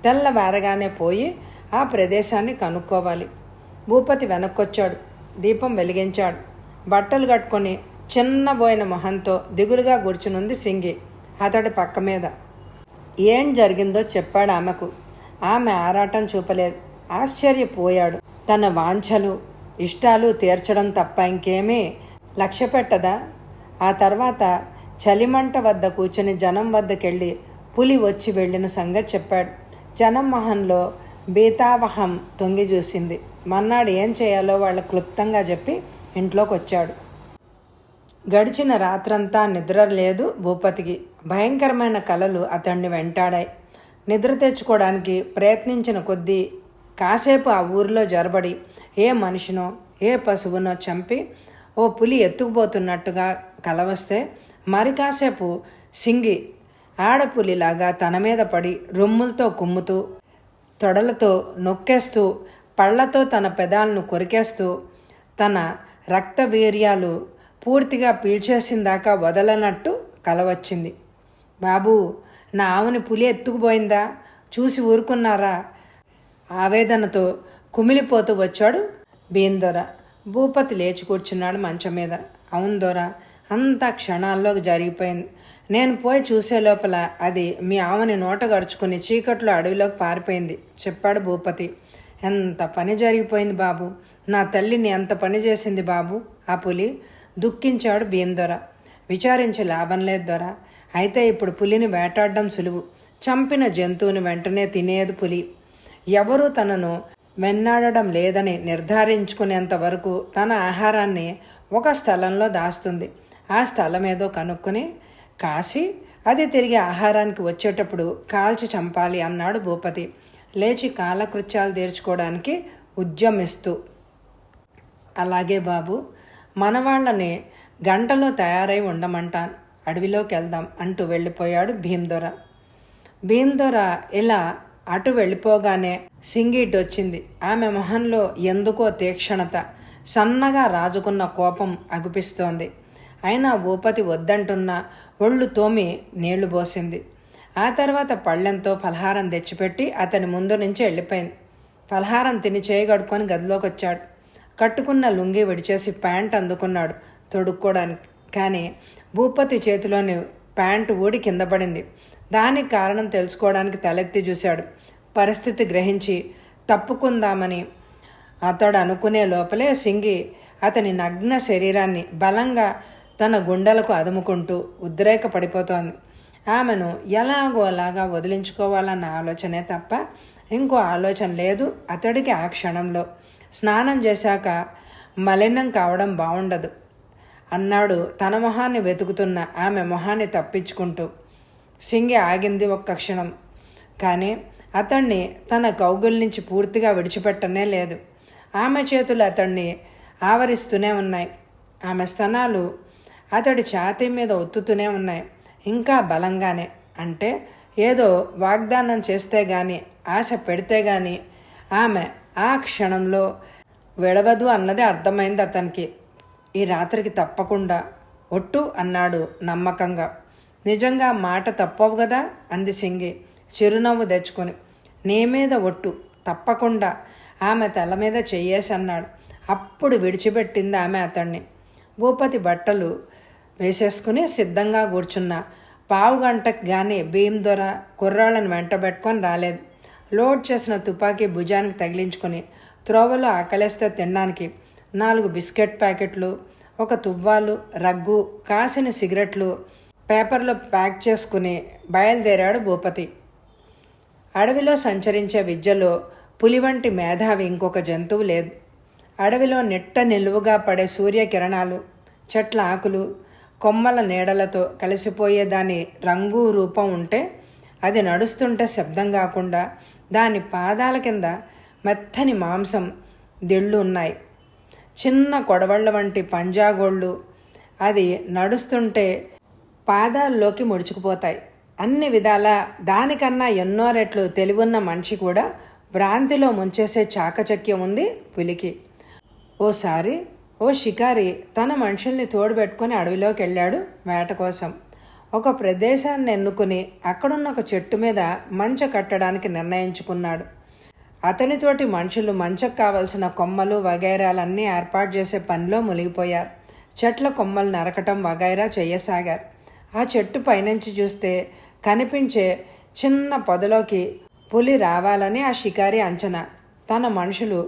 తెల్లవారగానే పోయి ఆ ప్రదేశాన్ని కనుక్కోవాలి. భూపతి వెనక్కొచ్చాడు. దీపం వెలిగించాడు. బట్టలు కట్టుకొని చిన్నబోయిన మొహంతో దిగులుగా కూర్చునుంది సింగి అతడి పక్క మీద. ఏం జరిగిందో చెప్పాడు ఆమెకు. ఆమె ఆరాటం చూపలేదు. ఆశ్చర్యపోయాడు. తన వాంఛలు ఇష్టాలు తీర్చడం తప్ప ఇంకేమీ లక్ష్య పెట్టదా? ఆ తర్వాత చలిమంట వద్ద కూర్చుని జనం వద్దకెళ్ళి పులి వచ్చి వెళ్ళిన సంగతి చెప్పాడు. జనం మొహంలో బీతావహం తొంగి చూసింది. మన్నాడు ఏం చేయాలో వాళ్ళ క్లుప్తంగా చెప్పి ఇంట్లోకి వచ్చాడు. గడిచిన రాత్రంతా నిద్ర లేదు భూపతికి. భయంకరమైన కలలు అతన్ని వెంటాడాయి. నిద్ర తెచ్చుకోవడానికి ప్రయత్నించిన కొద్దీ కాసేపు ఆ ఊరిలో జరబడి ఏ మనిషినో ఏ పశువునో చంపి ఓ పులి ఎత్తుకుపోతున్నట్టుగా కలవస్తే మరి కాసేపు సింగి ఆడపులిలాగా తన మీద పడి రొమ్ములతో కుమ్ముతూ తొడలతో నొక్కేస్తూ పళ్లతో తన పెదాలను కొరికేస్తూ తన రక్తవీర్యాలు పూర్తిగా పీల్చేసిందాకా వదలనట్టు కలవచ్చింది. బాబూ, నా ఆవుని పులి ఎత్తుకుపోయిందా? చూసి ఊరుకున్నారా? ఆవేదనతో కుమిలిపోతూ వచ్చాడు భీందొర. భూపతి లేచి కూర్చున్నాడు మంచం మీద. అవును దొర, అంతా క్షణాల్లో జరిగిపోయింది. నేను పోయి చూసే లోపల అది మీ ఆవుని నోట గరుచుకుని చీకట్లో అడవిలోకి పారిపోయింది చెప్పాడు భూపతి. ఎంత పని జరిగిపోయింది బాబు. నా తల్లిని ఎంత పని చేసింది బాబు ఆ పులి దుఃఖించాడు భీందొర. విచారించి లాభం లేదు దొర. అయితే ఇప్పుడు పులిని వేటాడడం సులువు. చంపిన జంతువుని వెంటనే తినేది పులి. ఎవరూ తనను వెన్నాడడం లేదని నిర్ధారించుకునేంత వరకు తన ఆహారాన్ని ఒక స్థలంలో దాస్తుంది. ఆ స్థలం ఏదో కనుక్కొని కాసి అది తిరిగి ఆహారానికి వచ్చేటప్పుడు కాల్చి చంపాలి అన్నాడు భూపతి లేచి కాలకృత్యాలు తీర్చుకోవడానికి ఉద్యమిస్తూ. అలాగే బాబు, మనవాళ్ళని గంటలో తయారై ఉండమంటాను. అడవిలోకి వెళ్దాం అంటూ వెళ్ళిపోయాడు భీందొర. భీందొర ఇలా అటు వెళ్ళిపోగానే సింగీట్ వచ్చింది. ఆమె మొహంలో ఎందుకో తీక్షణత, సన్నగా రాజుకున్న కోపం అగుపిస్తోంది. అయినా భూపతి వద్దంటున్నా ఒళ్ళు తోమి నీళ్లు పోసింది. ఆ తర్వాత పళ్ళెంతో ఫలహారం తెచ్చిపెట్టి అతని ముందు నుంచి వెళ్ళిపోయింది. ఫలహారం తిని చేయగడుకొని గదిలోకి వచ్చాడు. కట్టుకున్న లుంగి విడిచేసి ప్యాంట్ అందుకున్నాడు తొడుక్కోవడానికి. కానీ భూపతి చేతిలోని ప్యాంటు ఊడి కింద పడింది. దానికి కారణం తెలుసుకోవడానికి తలెత్తి చూశాడు. పరిస్థితి గ్రహించి తప్పుకుందామని అతడు అనుకునే లోపలే సింగి అతని నగ్న శరీరాన్ని బలంగా తన గుండెలకు అదుముకుంటూ ఉద్రేక పడిపోతోంది. ఆమెను ఎలాగో అలాగా వదిలించుకోవాలన్న ఆలోచనే తప్ప ఇంకో ఆలోచన లేదు అతడికి. ఆ క్షణంలో స్నానం చేశాక మలినం కావడం బాగుండదు అన్నాడు తన మొహాన్ని వెతుకుతున్న ఆమె మొహాన్ని తప్పించుకుంటూ. సింగి ఆగింది ఒక్క క్షణం. కానీ అతన్ని తన కౌగుల నుంచి పూర్తిగా విడిచిపెట్టనే లేదు. ఆమె చేతులు అతన్ని ఆవరిస్తూనే ఉన్నాయి. ఆమె స్తనాలు అతడి ఛాతీ మీద ఒత్తుతూనే ఉన్నాయి, ఇంకా బలంగానే. అంటే ఏదో వాగ్దానం చేస్తే గాని ఆశ పెడితే గాని ఆమె ఆ క్షణంలో విడవదు అన్నది అర్థమైంది అతనికి. ఈ రాత్రికి తప్పకుండా ఒట్టు అన్నాడు నమ్మకంగా. నిజంగా మాట తప్పవు కదా అంది సింగి చిరునవ్వు తెచ్చుకొని. నీ మీద ఒట్టు తప్పకుండా ఆమె తల మీద చెయ్యేసి అన్నాడు. అప్పుడు విడిచిపెట్టింది ఆమె అతన్ని. భూపతి బట్టలు వేసేసుకుని సిద్ధంగా కూర్చున్న పావుగంటకు కానీ భీందొర కుర్రాళ్ళని వెంటబెట్టుకొని రాలేదు. లోడ్ చేసిన తుపాకీ భుజానికి తగిలించుకొని త్రోవలో ఆకలేస్తే తినడానికి 4 బిస్కెట్ ప్యాకెట్లు, ఒక తువ్వాలు, రగ్గు, కాసిన సిగరెట్లు పేపర్లో ప్యాక్ చేసుకుని బయలుదేరాడు భూపతి. అడవిలో సంచరించే విద్యలో పులి వంటి మేధావి ఇంకొక జంతువు లేదు. అడవిలో నిట్ట నిలువుగా పడే సూర్యకిరణాలు, చెట్ల ఆకులు, కొమ్మల నీడలతో కలిసిపోయే దాని రంగు రూపం ఉంటే అది నడుస్తుంటే శబ్దం కాకుండా దాని పాదాల కింద మెత్తని మాంసం దిళ్ళు ఉన్నాయి. చిన్న కొడవళ్ళ వంటి పంజాగోళ్ళు అది నడుస్తుంటే పాదాల్లోకి ముడుచుకుపోతాయి. అన్ని విధాలా దానికన్నా ఎన్నో రెట్లు తెలివున్న మనిషి కూడా భ్రాంతిలో ముంచేసే చాకచక్యం ఉంది పులికి. ఓసారి ఓ షికారి తన మనుషుల్ని తోడుపెట్టుకుని అడవిలోకి వెళ్ళాడు వేట కోసం. ఒక ప్రదేశాన్ని ఎన్నుకుని అక్కడున్న ఒక చెట్టు మీద మంచ కట్టడానికి నిర్ణయించుకున్నాడు. అతనితోటి మనుషులు మంచకు కావలసిన కొమ్మలు వగైరాలన్నీ ఏర్పాటు చేసే పనిలో మునిగిపోయారు. చెట్ల కొమ్మలు నరకటం వగైరా చేయసాగారు. ఆ చెట్టు పైనుంచి చూస్తే కనిపించే చిన్న పొదలోకి పులి రావాలని ఆ షికారి అంచనా. తన మనుషులు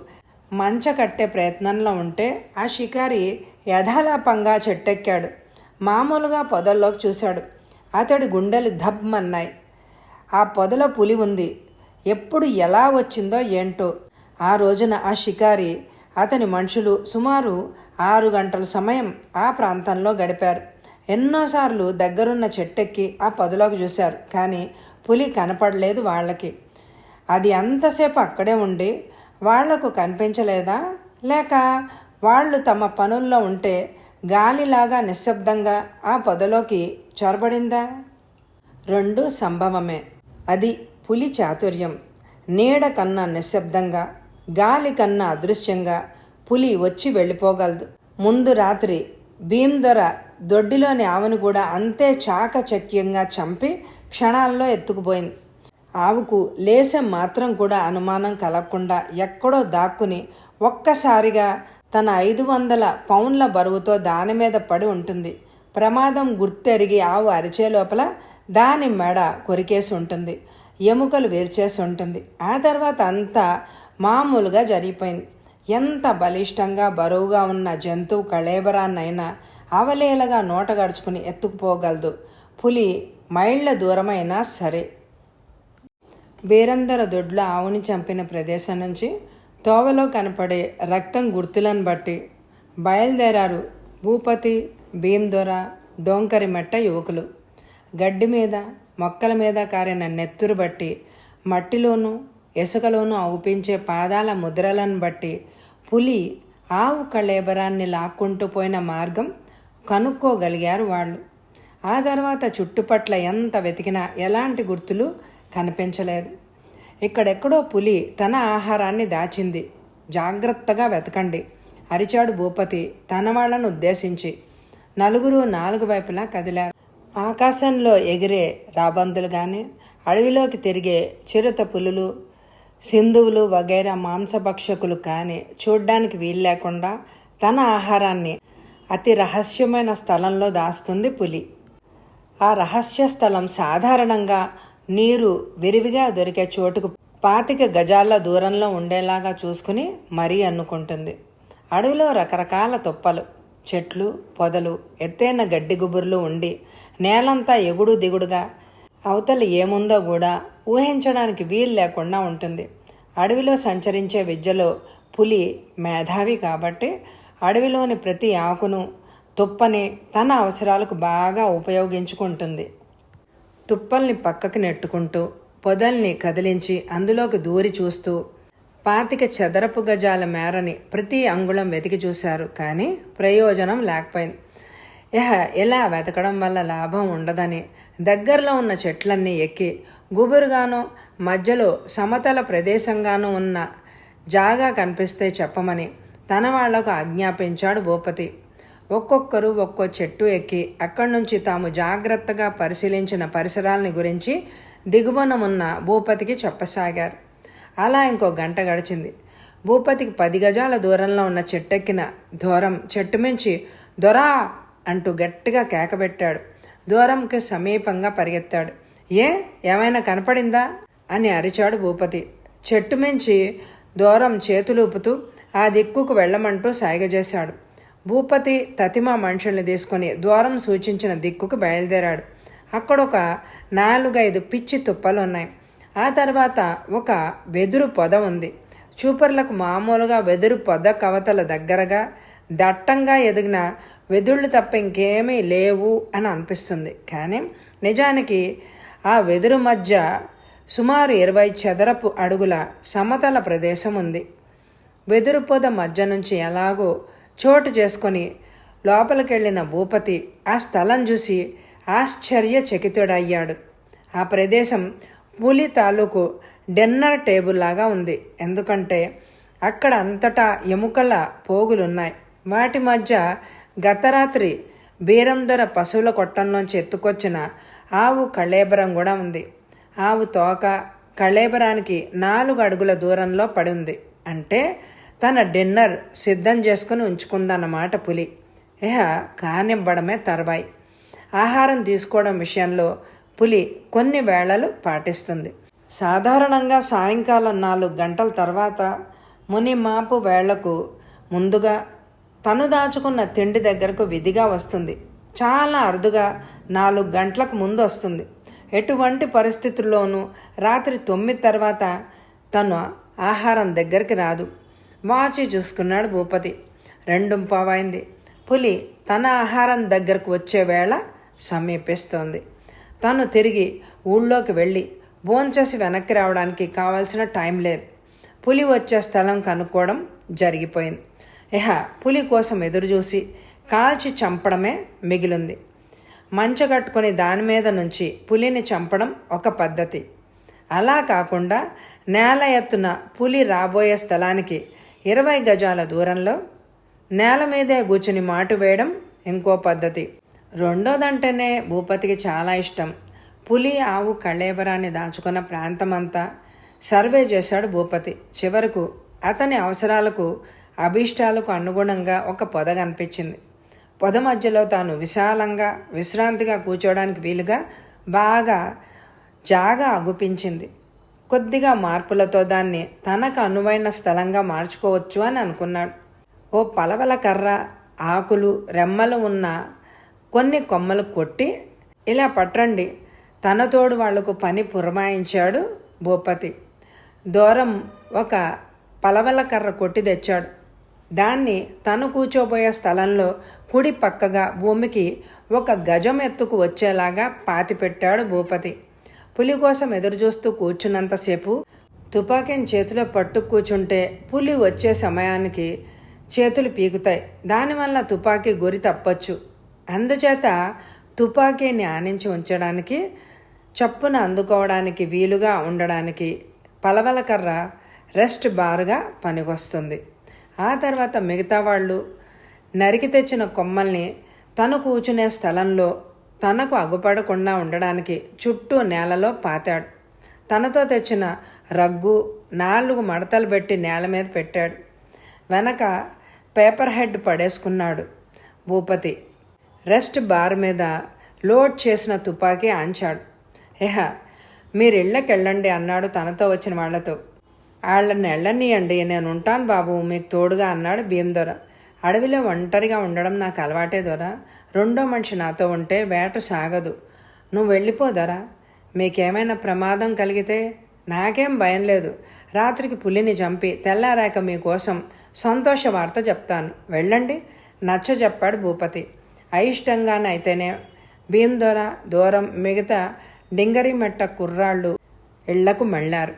మంచ కట్టే ప్రయత్నంలో ఉంటే ఆ షికారి యథాలాపంగా చెట్టెక్కాడు. మామూలుగా పొదల్లోకి చూశాడు. అతడి గుండెలు ధబ్మన్నాయి. ఆ పొదలో పులి ఉంది. ఎప్పుడు ఎలా వచ్చిందో ఏంటో. ఆ రోజున ఆ షికారి అతని మనుషులు సుమారు 6 గంటల సమయం ఆ ప్రాంతంలో గడిపారు. ఎన్నోసార్లు దగ్గరున్న చెట్టెక్కి ఆ పొదలోకి చూశారు. కానీ పులి కనపడలేదు వాళ్ళకి. అది అంతసేపు అక్కడే ఉండి వాళ్లకు కనిపించలేదా, లేక వాళ్ళు తమ పనుల్లో ఉంటే గాలిలాగా నిశ్శబ్దంగా ఆ పొదలోకి చొరబడిందా? రెండు సంభవమే. అది పులి చాతుర్యం. నీడ కన్నా నిశ్శబ్దంగా, గాలి కన్నా అదృశ్యంగా పులి వచ్చి వెళ్ళిపోగలదు. ముందు రాత్రి భీమదొర దొడ్డిలోని ఆవును కూడా అంతే చాకచక్యంగా చంపి క్షణాల్లో ఎత్తుకుపోయింది. ఆవుకు లేశం మాత్రం కూడా అనుమానం కలగకుండా ఎక్కడో దాక్కుని ఒక్కసారిగా తన 500 పౌండ్ల బరువుతో దాని మీద పడి ఉంటుంది. ప్రమాదం గుర్తెరిగి ఆవు అరిచే లోపల దాని మెడ కొరికేసి ఉంటుంది, ఎముకలు విరిచేసి ఉంటుంది. ఆ తర్వాత అంతా మామూలుగా జరిగిపోయింది. ఎంత బలిష్టంగా బరువుగా ఉన్న జంతువు కళేబరాన్నైనా అవలేలగా నోట గడుచుకుని ఎత్తుకుపోగలదు. పులి మైళ్ళ దూరమైనా సరే. బీరందర దొడ్లో ఆవుని చంపిన ప్రదేశం నుంచి తోవలో కనపడే రక్తం గుర్తులను బట్టి బయలుదేరారు భూపతి, భీమదొర, డోంకరిమెట్ట యువకులు. గడ్డి మీద, మొక్కల మీద కారిన నెత్తురు బట్టి, మట్టిలోనూ ఇసుకలోనూ అవుపించే పాదాల ముద్రలను బట్టి పులి ఆవు కళేబరాన్ని లాక్కుంటూ పోయిన మార్గం కనుక్కోగలిగారు వాళ్ళు. ఆ తర్వాత చుట్టుపట్ల ఎంత వెతికినా ఎలాంటి గుర్తులు కనిపించలేదు. ఇక్కడెక్కడో పులి తన ఆహారాన్ని దాచింది, జాగ్రత్తగా వెతకండి అరిచాడు భూపతి తన వాళ్లను ఉద్దేశించి. నలుగురు 4 వైపులా కదిలారు. ఆకాశంలో ఎగిరే రాబందులు కానీ, అడవిలోకి తిరిగే చిరుత పులులు, సింధువులు వగైరా మాంసభక్షకులు కానీ చూడ్డానికి వీలు లేకుండా తన ఆహారాన్ని అతి రహస్యమైన స్థలంలో దాస్తుంది పులి. ఆ రహస్య స్థలం సాధారణంగా నీరు విరివిగా దొరికే చోటుకు 25 గజాల దూరంలో ఉండేలాగా చూసుకుని మరీ అన్నుకుంటుంది. అడవిలో రకరకాల తుప్పలు, చెట్లు, పొదలు, ఎత్తైన గడ్డి గుబుర్లు ఉండి నేలంతా ఎగుడు దిగుడుగా అవతల ఏముందో కూడా ఊహించడానికి వీలు లేకుండా ఉంటుంది. అడవిలో సంచరించే విద్యలో పులి మేధావి కాబట్టి అడవిలోని ప్రతి ఆకును, తుప్పని తన అవసరాలకు బాగా ఉపయోగించుకుంటుంది. తుప్పల్ని పక్కకి నెట్టుకుంటూ, పొదల్ని కదిలించి అందులోకి దూరి చూస్తూ 25 చదరపు గజాల మేరని ప్రతి అంగుళం వెతికి చూశారు. కానీ ప్రయోజనం లేకపోయింది. ఇలా వెతకడం వల్ల లాభం ఉండదని దగ్గరలో ఉన్న చెట్లన్నీ ఎక్కి గుబురుగానో మధ్యలో సమతల ప్రదేశంగానూ ఉన్న జాగా కనిపిస్తే చెప్పమని తన వాళ్లకు ఆజ్ఞాపించాడు భూపతి. ఒక్కొక్కరు ఒక్కో చెట్టు ఎక్కి అక్కడి నుంచి తాము జాగ్రత్తగా పరిశీలించిన పరిసరాలని గురించి దిగువన ఉన్న భూపతికి చెప్పసాగారు. అలా ఇంకో గంట గడిచింది. భూపతికి 10 గజాల దూరంలో ఉన్న చెట్టెక్కిన దూరం చెట్టు మించి దొరా అంటూ గట్టిగా కేకబెట్టాడు. దూరంకి సమీపంగా పరిగెత్తాడు. ఏమైనా కనపడిందా అని అరిచాడు భూపతి. చెట్టు మించి దూరం చేతులూపుతూ ఆ దిక్కుకు వెళ్ళమంటూ సాయిగ చేశాడు. భూపతి తతిమా మనుషుల్ని తీసుకుని దూరం సూచించిన దిక్కుకు బయలుదేరాడు. అక్కడొక 4-5 పిచ్చి తుప్పలు ఉన్నాయి. ఆ తర్వాత ఒక వెదురు పొద ఉంది. చూపర్లకు మామూలుగా వెదురు పొద కవతల దగ్గరగా దట్టంగా ఎదిగిన వెదుళ్ళు తప్ప ఇంకేమీ లేవు అని అనిపిస్తుంది. కానీ నిజానికి ఆ వెదురు మధ్య సుమారు 20 చదరపు అడుగుల సమతల ప్రదేశం ఉంది. వెదురు పొద మధ్య నుంచి ఎలాగో చోటు చేసుకొని లోపలికెళ్ళిన భూపతి ఆ స్థలం చూసి ఆశ్చర్యచకితుడయ్యాడు. ఆ ప్రదేశం పులి తాలూకు డిన్నర్ టేబుల్ లాగా ఉంది. ఎందుకంటే అక్కడ అంతటా ఎముకల పోగులున్నాయి. వాటి మధ్య గతరాత్రి బీరందొర పశువుల కొట్టంలోంచి ఎత్తుకొచ్చిన ఆవు కళేబరం కూడా ఉంది. ఆవు తోక కళేబరానికి 4 అడుగుల దూరంలో పడి ఉంది. అంటే తన డిన్నర్ సిద్ధం చేసుకుని ఉంచుకుందన్నమాట పులి. ఇహ కానివ్వడమే తర్వాయి. ఆహారం తీసుకోవడం విషయంలో పులి కొన్ని వేళలు పాటిస్తుంది. సాధారణంగా సాయంకాలం 4 గంటల తర్వాత మునిమాపు వేళ్లకు ముందుగా తను దాచుకున్న తిండి దగ్గరకు విధిగా వస్తుంది. చాలా అరుదుగా 4 గంటలకు ముందు వస్తుంది. ఎటువంటి పరిస్థితుల్లోనూ రాత్రి 9 తర్వాత తను ఆహారం దగ్గరికి రాదు. వాచి చూసుకున్నాడు భూపతి. 2:15 పులి తన ఆహారం దగ్గరకు వచ్చే వేళ సమీపిస్తోంది. తను తిరిగి ఊళ్ళోకి వెళ్ళి భోంచేసి వెనక్కి రావడానికి కావాల్సిన టైం లేదు. పులి వచ్చే స్థలం కనుక్కోవడం జరిగిపోయింది. ఇహ పులి కోసం ఎదురుచూసి కాల్చి చంపడమే మిగిలింది. మంచగట్టుకుని దాని మీద నుంచి పులిని చంపడం ఒక పద్ధతి. అలా కాకుండా నేల ఎత్తున పులి రాబోయే స్థలానికి 20 గజాల దూరంలో నేల మీదే కూర్చుని మాటు వేయడం ఇంకో పద్ధతి. రెండోదంటేనే భూపతికి చాలా ఇష్టం. పులి ఆవు కళేబరాన్ని దాచుకున్న ప్రాంతమంతా సర్వే చేశాడు భూపతి. చివరకు అతని అవసరాలకు అభీష్టాలకు అనుగుణంగా ఒక పొద కనిపించింది. పొద మధ్యలో తాను విశాలంగా విశ్రాంతిగా కూర్చోవడానికి వీలుగా బాగా జాగా అగుపించింది. కొద్దిగా మార్పులతో దాన్ని తనకు అనువైన స్థలంగా మార్చుకోవచ్చు అని అనుకున్నాడు. ఓ పలవల కర్ర, ఆకులు, రెమ్మలు ఉన్న కొన్ని కొమ్మలు కొట్టి ఇలా పట్టండి, తన తోడు వాళ్లకు పని పురమాయించాడు భూపతి. దూరం ఒక పలవల కర్ర కొట్టి తెచ్చాడు. దాన్ని తను కూర్చోబోయే స్థలంలో కుడి పక్కగా భూమికి 1 గజం ఎత్తుకు వచ్చేలాగా పాతిపెట్టాడు భూపతి. పులి కోసం ఎదురుచూస్తూ కూర్చున్నంతసేపు తుపాకీని చేతిలో పట్టు కూర్చుంటే పులి వచ్చే సమయానికి చేతులు పీకుతాయి. దానివల్ల తుపాకీ గురి తప్పచ్చు. అందుచేత తుపాకీని ఆనించి ఉంచడానికి, చప్పున అందుకోవడానికి వీలుగా ఉండడానికి పలవల కర్ర రెస్ట్ బార్గా పనికొస్తుంది. ఆ తర్వాత మిగతా వాళ్ళు నరికి తెచ్చిన కొమ్మల్ని తను కూర్చునే స్థలంలో తనకు అగుపడకుండా ఉండడానికి చుట్టూ నేలలో పాతాడు. తనతో తెచ్చిన రగ్గు 4 మడతలు పెట్టి నేల మీద పెట్టాడు. వెనక పేపర్ హెడ్ పడేసుకున్నాడు భూపతి. రెస్ట్ బార్ మీద లోడ్ చేసిన తుపాకీ ఆంచాడు. మీరు ఇళ్ళకెళ్ళండి అన్నాడు తనతో వచ్చిన వాళ్లతో. వాళ్ళని వెళ్ళనీయండి, నేను ఉంటాను బాబు మీకు తోడుగా అన్నాడు భీమదొర. అడవిలో ఒంటరిగా ఉండడం నాకు అలవాటే దొర. రెండో మనిషి నాతో ఉంటే వేట సాగదు. నువ్వు వెళ్ళిపోదరా. మీకేమైనా ప్రమాదం కలిగితే నాకేం భయం లేదు. రాత్రికి పులిని చంపి తెల్లారాక మీకోసం సంతోష వార్త చెప్తాను, వెళ్ళండి నచ్చ చెప్పాడు భూపతి. అయిష్టంగానైతేనే భీమదొర దూరం మిగతా డింగరిమెట్ట కుర్రాళ్ళు ఇళ్లకు మళ్ళారు.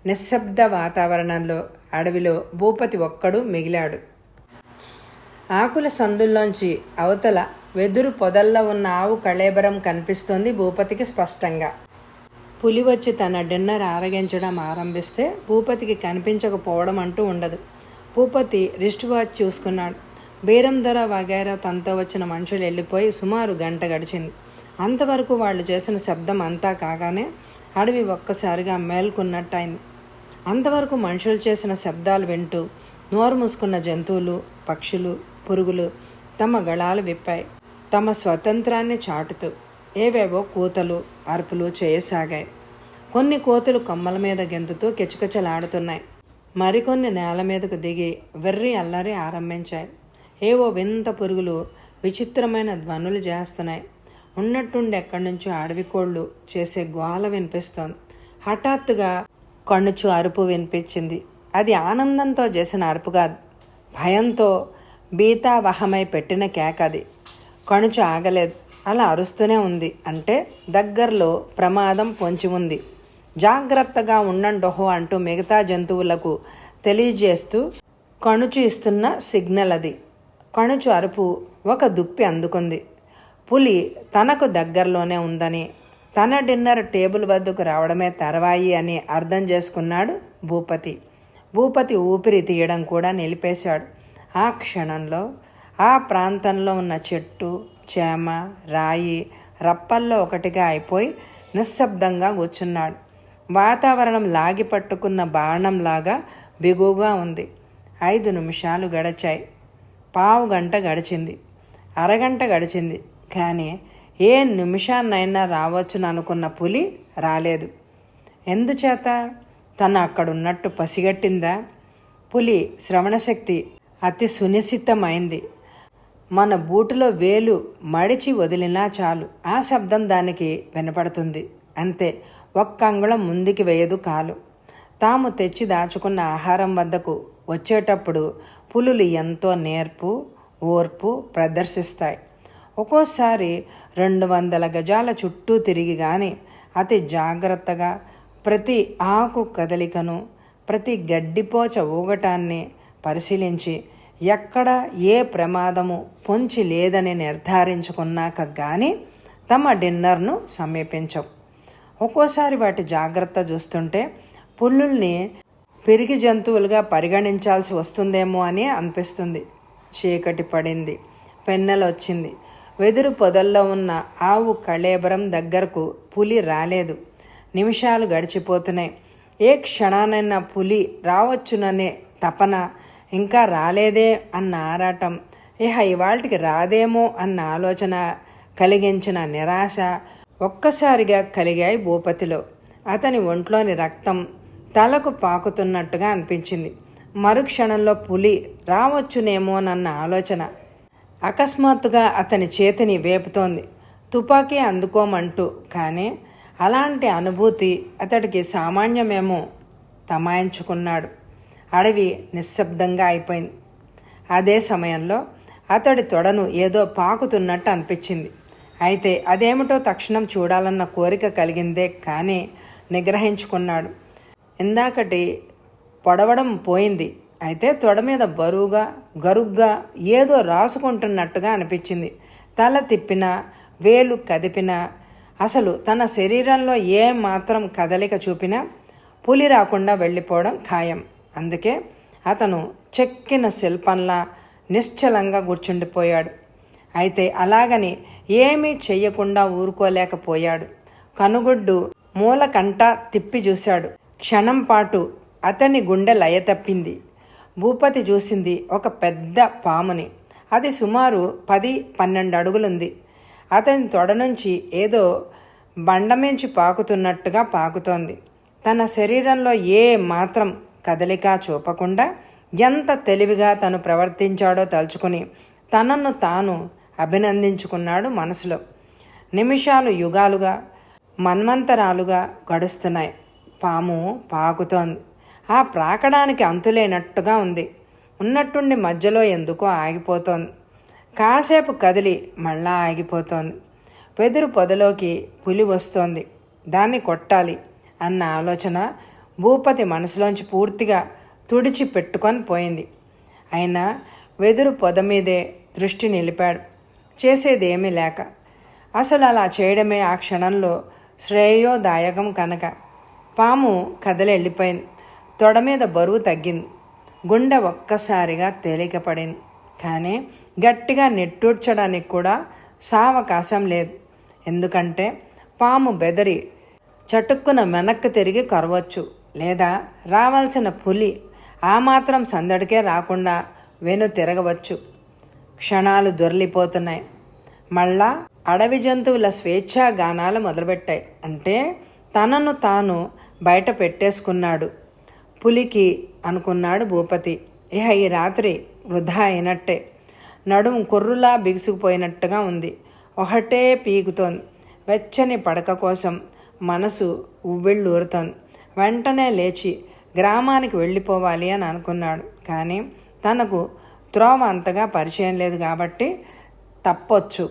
నిశ్శబ్ద వాతావరణంలో అడవిలో భూపతి ఒక్కడు మిగిలాడు. ఆకుల సందుల్లోంచి అవతల వెదురు పొదల్లో ఉన్న ఆవు కళేబరం కనిపిస్తోంది భూపతికి స్పష్టంగా. పులి వచ్చి తన డిన్నర్ ఆరగించడం ఆరంభిస్తే భూపతికి కనిపించకపోవడం అంటూ ఉండదు. భూపతి రిస్ట్ వాచ్ చూసుకున్నాడు. బీరందొర వగైరా తనతో వచ్చిన మనుషులు వెళ్ళిపోయి సుమారు గంట గడిచింది. అంతవరకు వాళ్ళు చేసిన శబ్దం అంతా కాగానే అడవి ఒక్కసారిగా మేల్కొన్నట్టయింది. అంతవరకు మనుషులు చేసిన శబ్దాలు వింటూ నోరు మూసుకున్న జంతువులు, పక్షులు, పురుగులు తమ గళాలు విప్పాయి. తమ స్వతంత్రాన్ని చాటుతూ ఏవేవో కూతలు, అరుపులు చేయసాగాయి. కొన్ని కోతులు కొమ్మల మీద గెంతుతూ కిచకిచలాడుతున్నాయి. మరికొన్ని నేల మీదకు దిగి వెర్రి అల్లరి ఆరంభించాయి. ఏవో వింత పురుగులు విచిత్రమైన ధ్వనులు చేస్తున్నాయి. ఉన్నట్టుండి ఎక్కడి నుంచో అడవి కోళ్ళు చేసే గోల వినిపిస్తోంది. హఠాత్తుగా కణుచు అరుపు వినిపించింది. అది ఆనందంతో చేసిన అరుపు కాదు, భయంతో బీతావహమై పెట్టిన కేక. అది కణుచు ఆగలేదు, అలా అరుస్తూనే ఉంది. అంటే దగ్గరలో ప్రమాదం పొంచి ఉంది, జాగ్రత్తగా ఉండండోహో అంటూ మిగతా జంతువులకు తెలియజేస్తూ కణుచు ఇస్తున్న సిగ్నల్ అది. కణుచు అరుపు ఒక దుప్పి అందుకుంది. పులి తనకు దగ్గరలోనే ఉందని, తన డిన్నర్ టేబుల్ వద్దకు రావడమే తర్వాయి అని అర్థం చేసుకున్నాడు భూపతి. భూపతి ఊపిరి తీయడం కూడా నిలిపేశాడు. ఆ క్షణంలో ఆ ప్రాంతంలో ఉన్న చెట్టు, చేమ, రాయి రప్పల్లో ఒకటిగా అయిపోయి నిశ్శబ్దంగా కూర్చున్నాడు. వాతావరణం లాగి పట్టుకున్న బాణంలాగా బిగువుగా ఉంది. 5 నిమిషాలు గడిచాయి. 15 గంట గడిచింది. అరగంట గడిచింది. కానీ ఏ నిమిషాన్నైనా రావచ్చును అనుకున్న పులి రాలేదు. ఎందుచేత? తను అక్కడున్నట్టు పసిగట్టిందా? పులి శ్రవణశక్తి అతి సునిశ్చితమైంది. మన బూటులో వేలు మడిచి వదిలినా చాలు ఆ శబ్దం దానికి వినపడుతుంది. అంతే, ఒక్క అంగుళం ముందుకి వేయదు కాలు. తాము తెచ్చి దాచుకున్న ఆహారం వద్దకు వచ్చేటప్పుడు పులులు ఎంతో నేర్పు, ఓర్పు ప్రదర్శిస్తాయి. ఒక్కోసారి 200 గజాల చుట్టూ తిరిగి గాని అతి జాగ్రత్తగా ప్రతి ఆకు కదలికను, ప్రతి గడ్డిపోచ ఊగటాన్ని పరిశీలించి ఎక్కడ ఏ ప్రమాదము పొంచి లేదని నిర్ధారించుకున్నాక కానీ తమ డిన్నర్ను సమీపించవు. ఒక్కోసారి వాటి జాగ్రత్త చూస్తుంటే పులుల్ని పిరికి జంతువులుగా పరిగణించాల్సి వస్తుందేమో అని అనిపిస్తుంది. చీకటి పడింది, పెన్నెలొచ్చింది. వెదురు పొదల్లో ఉన్న ఆవు కళేబరం దగ్గరకు పులి రాలేదు. నిమిషాలు గడిచిపోతున్నాయి. ఏ క్షణానైనా పులి రావచ్చుననే తపన, ఇంకా రాలేదే అన్న ఆరాటం, ఇవాళకి రాదేమో అన్న ఆలోచన కలిగించిన నిరాశ ఒక్కసారిగా కలిగాయి భూపతిలో. అతని ఒంట్లోని రక్తం తలకు పాకుతున్నట్టుగా అనిపించింది. మరుక్షణంలో పులి రావచ్చునేమోనన్న ఆలోచన అకస్మాత్తుగా అతని చేతిని వేపుతోంది. తుపాకీ అందుకోమంటూ. కానీ అలాంటి అనుభూతి అతడికి సామాన్యమేమో. తమాయించుకున్నాడు. అడవి నిశ్శబ్దంగా అయిపోయింది. అదే సమయంలో అతడి తొడను ఏదో పాకుతున్నట్టు అనిపించింది. అయితే అదేమిటో తక్షణం చూడాలన్న కోరిక కలిగిందే కానీ నిగ్రహించుకున్నాడు. ఇందాకటి పొడవడం పోయింది. అయితే తొడ మీద బరువుగా గరుగ్గా ఏదో రాసుకుంటున్నట్టుగా అనిపించింది. తల తిప్పినా, వేలు కదిపినా, అసలు తన శరీరంలో ఏ మాత్రం కదలిక చూపినా పులి రాకుండా వెళ్ళిపోవడం ఖాయం. అందుకే అతను చెక్కిన శిల్పంలా నిశ్చలంగా కూర్చుండిపోయాడు. అయితే అలాగని ఏమీ చెయ్యకుండా ఊరుకోలేకపోయాడు. కనుగుడ్డు మూలకంట తిప్పి చూశాడు. క్షణం పాటు అతని గుండె లయ తప్పింది. భూపతి చూసింది ఒక పెద్ద పాముని. అది సుమారు 10-12 అడుగులుంది. అతని తొడ నుంచి ఏదో బండమించి పాకుతున్నట్టుగా పాకుతోంది. తన శరీరంలో ఏ మాత్రం కదలిక చూపకుండా ఎంత తెలివిగా తను ప్రవర్తించాడో తలుచుకుని తనను తాను అభినందించుకున్నాడు మనసులో. నిమిషాలు యుగాలుగా, మన్వంతరాలుగా గడుస్తున్నాయి. పాము పాకుతోంది. ఆ ప్రాకడానికి అంతులేనట్టుగా ఉంది. ఉన్నట్టుండి మధ్యలో ఎందుకో ఆగిపోతోంది. కాసేపు కదిలి మళ్ళా ఆగిపోతోంది. వెదురు పొదలోకి పులి వస్తోంది. దాన్ని కొట్టాలి అన్న ఆలోచన భూపతి మనసులోంచి పూర్తిగా తుడిచి పెట్టుకొని పోయింది. అయినా వెదురు పొద మీదే దృష్టి నిలిపాడు. చేసేదేమీ లేక. అసలు అలా చేయడమే ఆ క్షణంలో శ్రేయోదాయకం కనుక. పాము కదలి వెళ్ళిపోయింది. తొడ మీద బరువు తగ్గింది. గుండె ఒక్కసారిగా తేలికపడింది. కానీ గట్టిగా నిట్టూర్చడానికి కూడా సావకాశం లేదు. ఎందుకంటే పాము బెదరి చటుక్కున వెనక్కి తిరిగి కరవచ్చు. లేదా రావాల్సిన పులి ఆ మాత్రం సందడికే రాకుండా వెను తిరగవచ్చు. క్షణాలు దొర్లిపోతున్నాయి. మళ్ళా అడవి జంతువుల స్వేచ్ఛా గానాలు మొదలుపెట్టాయి. అంటే తనను తాను బయట పెట్టేసుకున్నాడు పులికి అనుకున్నాడు భూపతి. ఈ రాత్రి వృధా అయినట్టే. నడుము కుర్రులా బిగుసుకుపోయినట్టుగా ఉంది. ఒకటే పీకుతోంది. వెచ్చని పడక కోసం మనసు ఉవ్విళ్ళూరుతోంది. వెంటనే లేచి గ్రామానికి వెళ్ళిపోవాలి అని అనుకున్నాడు. కానీ తనకు త్రోవ అంతగా పరిచయం లేదు కాబట్టి తప్పొచ్చు.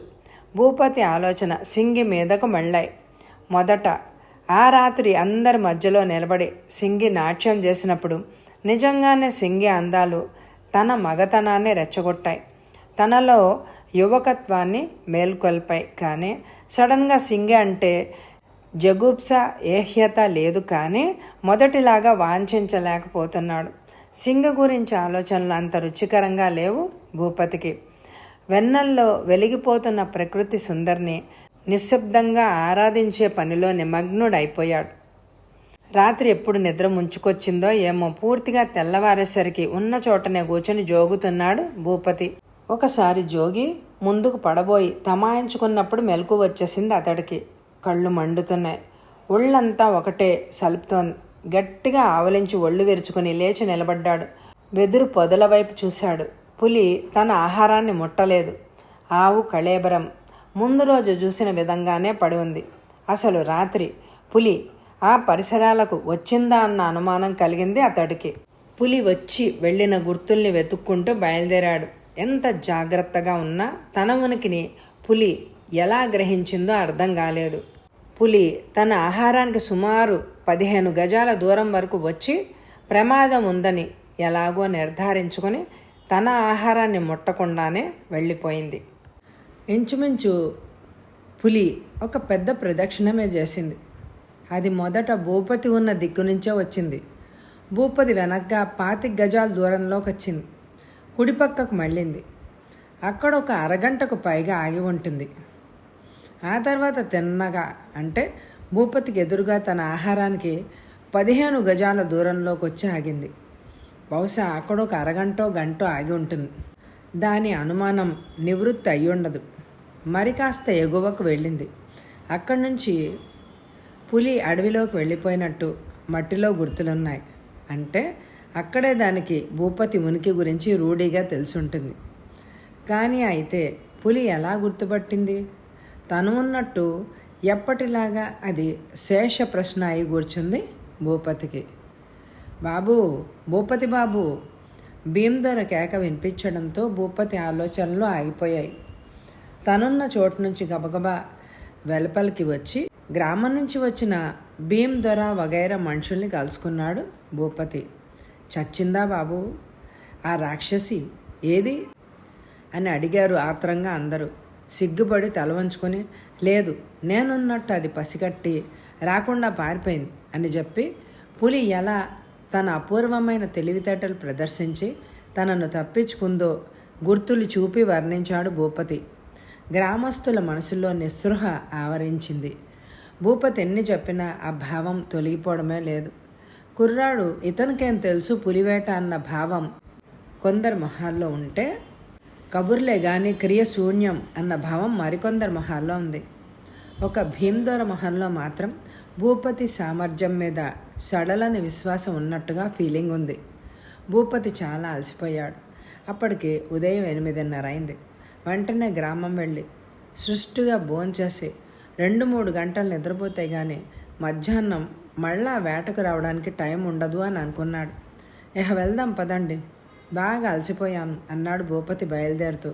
భూపతి ఆలోచన సింగి మీదకు మళ్ళాయి. మొదట ఆ రాత్రి అందరి మధ్యలో నిలబడి సింగి నాట్యం చేసినప్పుడు నిజంగానే సింగి అందాలు తన మగతనాన్ని రెచ్చగొట్టాయి. తనలో యువకత్వాన్ని మేల్కొల్పాయి. కానీ సడన్గా సింగి అంటే జగుప్స ఏహ్యత లేదు. కానీ మొదటిలాగా వాంఛించలేకపోతున్నాడు. సింగ గురించి ఆలోచనలు అంత రుచికరంగా లేవు భూపతికి. వెన్నల్లో వెలిగిపోతున్న ప్రకృతి సుందరిని నిశ్శబ్దంగా ఆరాధించే పనిలో నిమగ్నుడైపోయాడు. రాత్రి ఎప్పుడు నిద్ర ముంచుకొచ్చిందో ఏమో పూర్తిగా తెల్లవారేసరికి ఉన్న చోటనే కూర్చొని జోగుతున్నాడు భూపతి. ఒకసారి జోగి ముందుకు పడబోయి తమాయించుకున్నప్పుడు మెలకు వచ్చేసింది అతడికి. కళ్ళు మండుతున్నాయి. ఒళ్ళంతా ఒకటే సలుపుతోంది. గట్టిగా ఆవలించి ఒళ్ళు విరుచుకుని లేచి నిలబడ్డాడు. వెదురు పొదల వైపు చూశాడు. పులి తన ఆహారాన్ని ముట్టలేదు. ఆవు కళేబరం ముందు రోజు చూసిన విధంగానే పడి ఉంది. అసలు రాత్రి పులి ఆ పరిసరాలకు వచ్చిందా అన్న అనుమానం కలిగింది అతడికి. పులి వచ్చి వెళ్ళిన గుర్తుల్ని వెతుక్కుంటూ బయలుదేరాడు. ఎంత జాగ్రత్తగా ఉన్నా తన ఉనికిని పులి ఎలా గ్రహించిందో అర్థం కాలేదు. పులి తన ఆహారానికి సుమారు 15 గజాల దూరం వరకు వచ్చి ప్రమాదం ఉందని ఎలాగో నిర్ధారించుకొని తన ఆహారాన్ని ముట్టకుండానే వెళ్ళిపోయింది. ఇంచుమించు పులి ఒక పెద్ద ప్రదక్షిణమే చేసింది. అది మొదట భూపతి ఉన్న దిక్కు నుంచే వచ్చింది. భూపతి వెనక్గా 25 గజాల దూరంలోకి వచ్చింది. కుడిపక్కకు మళ్ళింది. అక్కడ ఒక అరగంటకు పైగా ఆగి ఉంటుంది. ఆ తర్వాత తిన్నగా అంటే భూపతికి ఎదురుగా తన ఆహారానికి 15 గజాల దూరంలోకి వచ్చి ఆగింది. బహుశా అక్కడ ఒక అరగంటో గంటో ఆగి ఉంటుంది. దాని అనుమానం నివృత్తి అయ్యుండదు. మరి కాస్త ఎగువకు వెళ్ళింది. అక్కడి నుంచి పులి అడవిలోకి వెళ్ళిపోయినట్టు మట్టిలో గుర్తులున్నాయి. అంటే అక్కడే దానికి భూపతి ఉనికి గురించి రూఢీగా తెలుసుంటుంది. కానీ అయితే పులి ఎలా గుర్తుపట్టింది? తను ఉన్నట్టు ఎప్పటిలాగా అది శేష ప్రశ్న అయి కూర్చుంది భూపతికి. బాబు, భూపతి బాబు! భీమదొర కేక వినిపించడంతో భూపతి ఆలోచనలు ఆగిపోయాయి. తనున్న చోటు నుంచి గబగబా వెలుపలికి వచ్చి గ్రామం నుంచి వచ్చిన భీమదొర వగైరా మనుషుల్ని కలుసుకున్నాడు భూపతి. చచ్చిందా బాబు? ఆ రాక్షసి ఏది అని అడిగారు ఆత్రంగా అందరూ. సిగ్గుపడి తల వంచుకొని, లేదు, నేనున్నట్టు అది పసిగట్టి రాకుండా పారిపోయింది అని చెప్పి పులి ఎలా తన అపూర్వమైన తెలివితేటలు ప్రదర్శించి తనను తప్పించుకుందో గుర్తులు చూపి వర్ణించాడు భూపతి. గ్రామస్తుల మనసులో నిస్పృహ ఆవరించింది. భూపతి ఎన్ని చెప్పినా ఆ భావం తొలగిపోవడమే లేదు. కుర్రాడు ఇతనికేం తెలుసు పులివేట అన్న భావం కొందరి మొహాల్లో ఉంటే, కబుర్లే గాని క్రియ శూన్యం అన్న భావం మరికొందరి మొహాల్లో ఉంది. ఒక భీమదొర మొహంలో మాత్రం భూపతి సామర్థ్యం మీద సడలని విశ్వాసం ఉన్నట్టుగా ఫీలింగ్ ఉంది. భూపతి చాలా అలసిపోయాడు. అప్పటికి ఉదయం 8:30 అయింది. వెంటనే గ్రామం వెళ్ళి సృష్టిగా భోంచేసి 2-3 గంటలు నిద్రపోతే గానీ మధ్యాహ్నం మళ్ళా వేటకు రావడానికి టైం ఉండదు అని అనుకున్నాడు. వెళ్దాం పదండి, బాగా అలసిపోయాను అన్నాడు భూపతి బయలుదేరుతూ.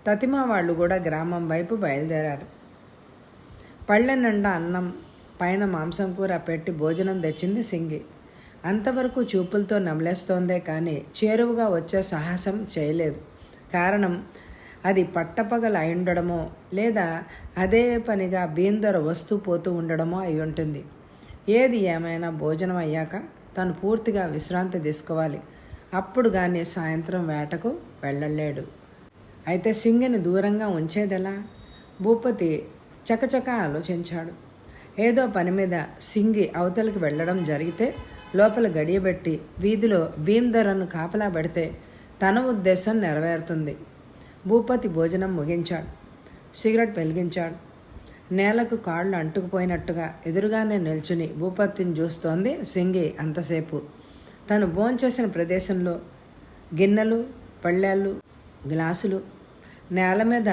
తతిమా వాళ్ళు కూడా గ్రామం వైపు బయలుదేరారు. పళ్ళె నిండా అన్నం, పైన మాంసం కూర పెట్టి భోజనం తెచ్చింది సింగి. అంతవరకు చూపులతో నమలేస్తోందే కానీ చేరువుగా వచ్చే సాహసం చేయలేదు. కారణం అది పట్టపగలు అయి ఉండడమో లేదా అదే పనిగా భీమదొర వస్తూ పోతూ ఉండడమో అయి ఉంటుంది. ఏది ఏమైనా భోజనం అయ్యాక తను పూర్తిగా విశ్రాంతి తీసుకోవాలి. అప్పుడు కానీ సాయంత్రం వేటకు వెళ్ళలేడు. అయితే సింగిని దూరంగా ఉంచేదెలా? భూపతి చకచక ఆలోచించాడు. ఏదో పని మీద సింగి అవతలికి వెళ్ళడం జరిగితే లోపల గడియబెట్టి వీధిలో భీమదొరను కాపలా పెడితే తన ఉద్దేశం నెరవేరుతుంది. భూపతి భోజనం ముగించాడు. సిగరెట్ వెలిగించాడు. నేలకు కాళ్ళు అంటుకుపోయినట్టుగా ఎదురుగానే నిల్చుని భూపతిని చూస్తోంది సింగి అంతసేపు. తను భోంచేసిన ప్రదేశంలో గిన్నెలు, పళ్ళేళ్ళు, గ్లాసులు, నేల మీద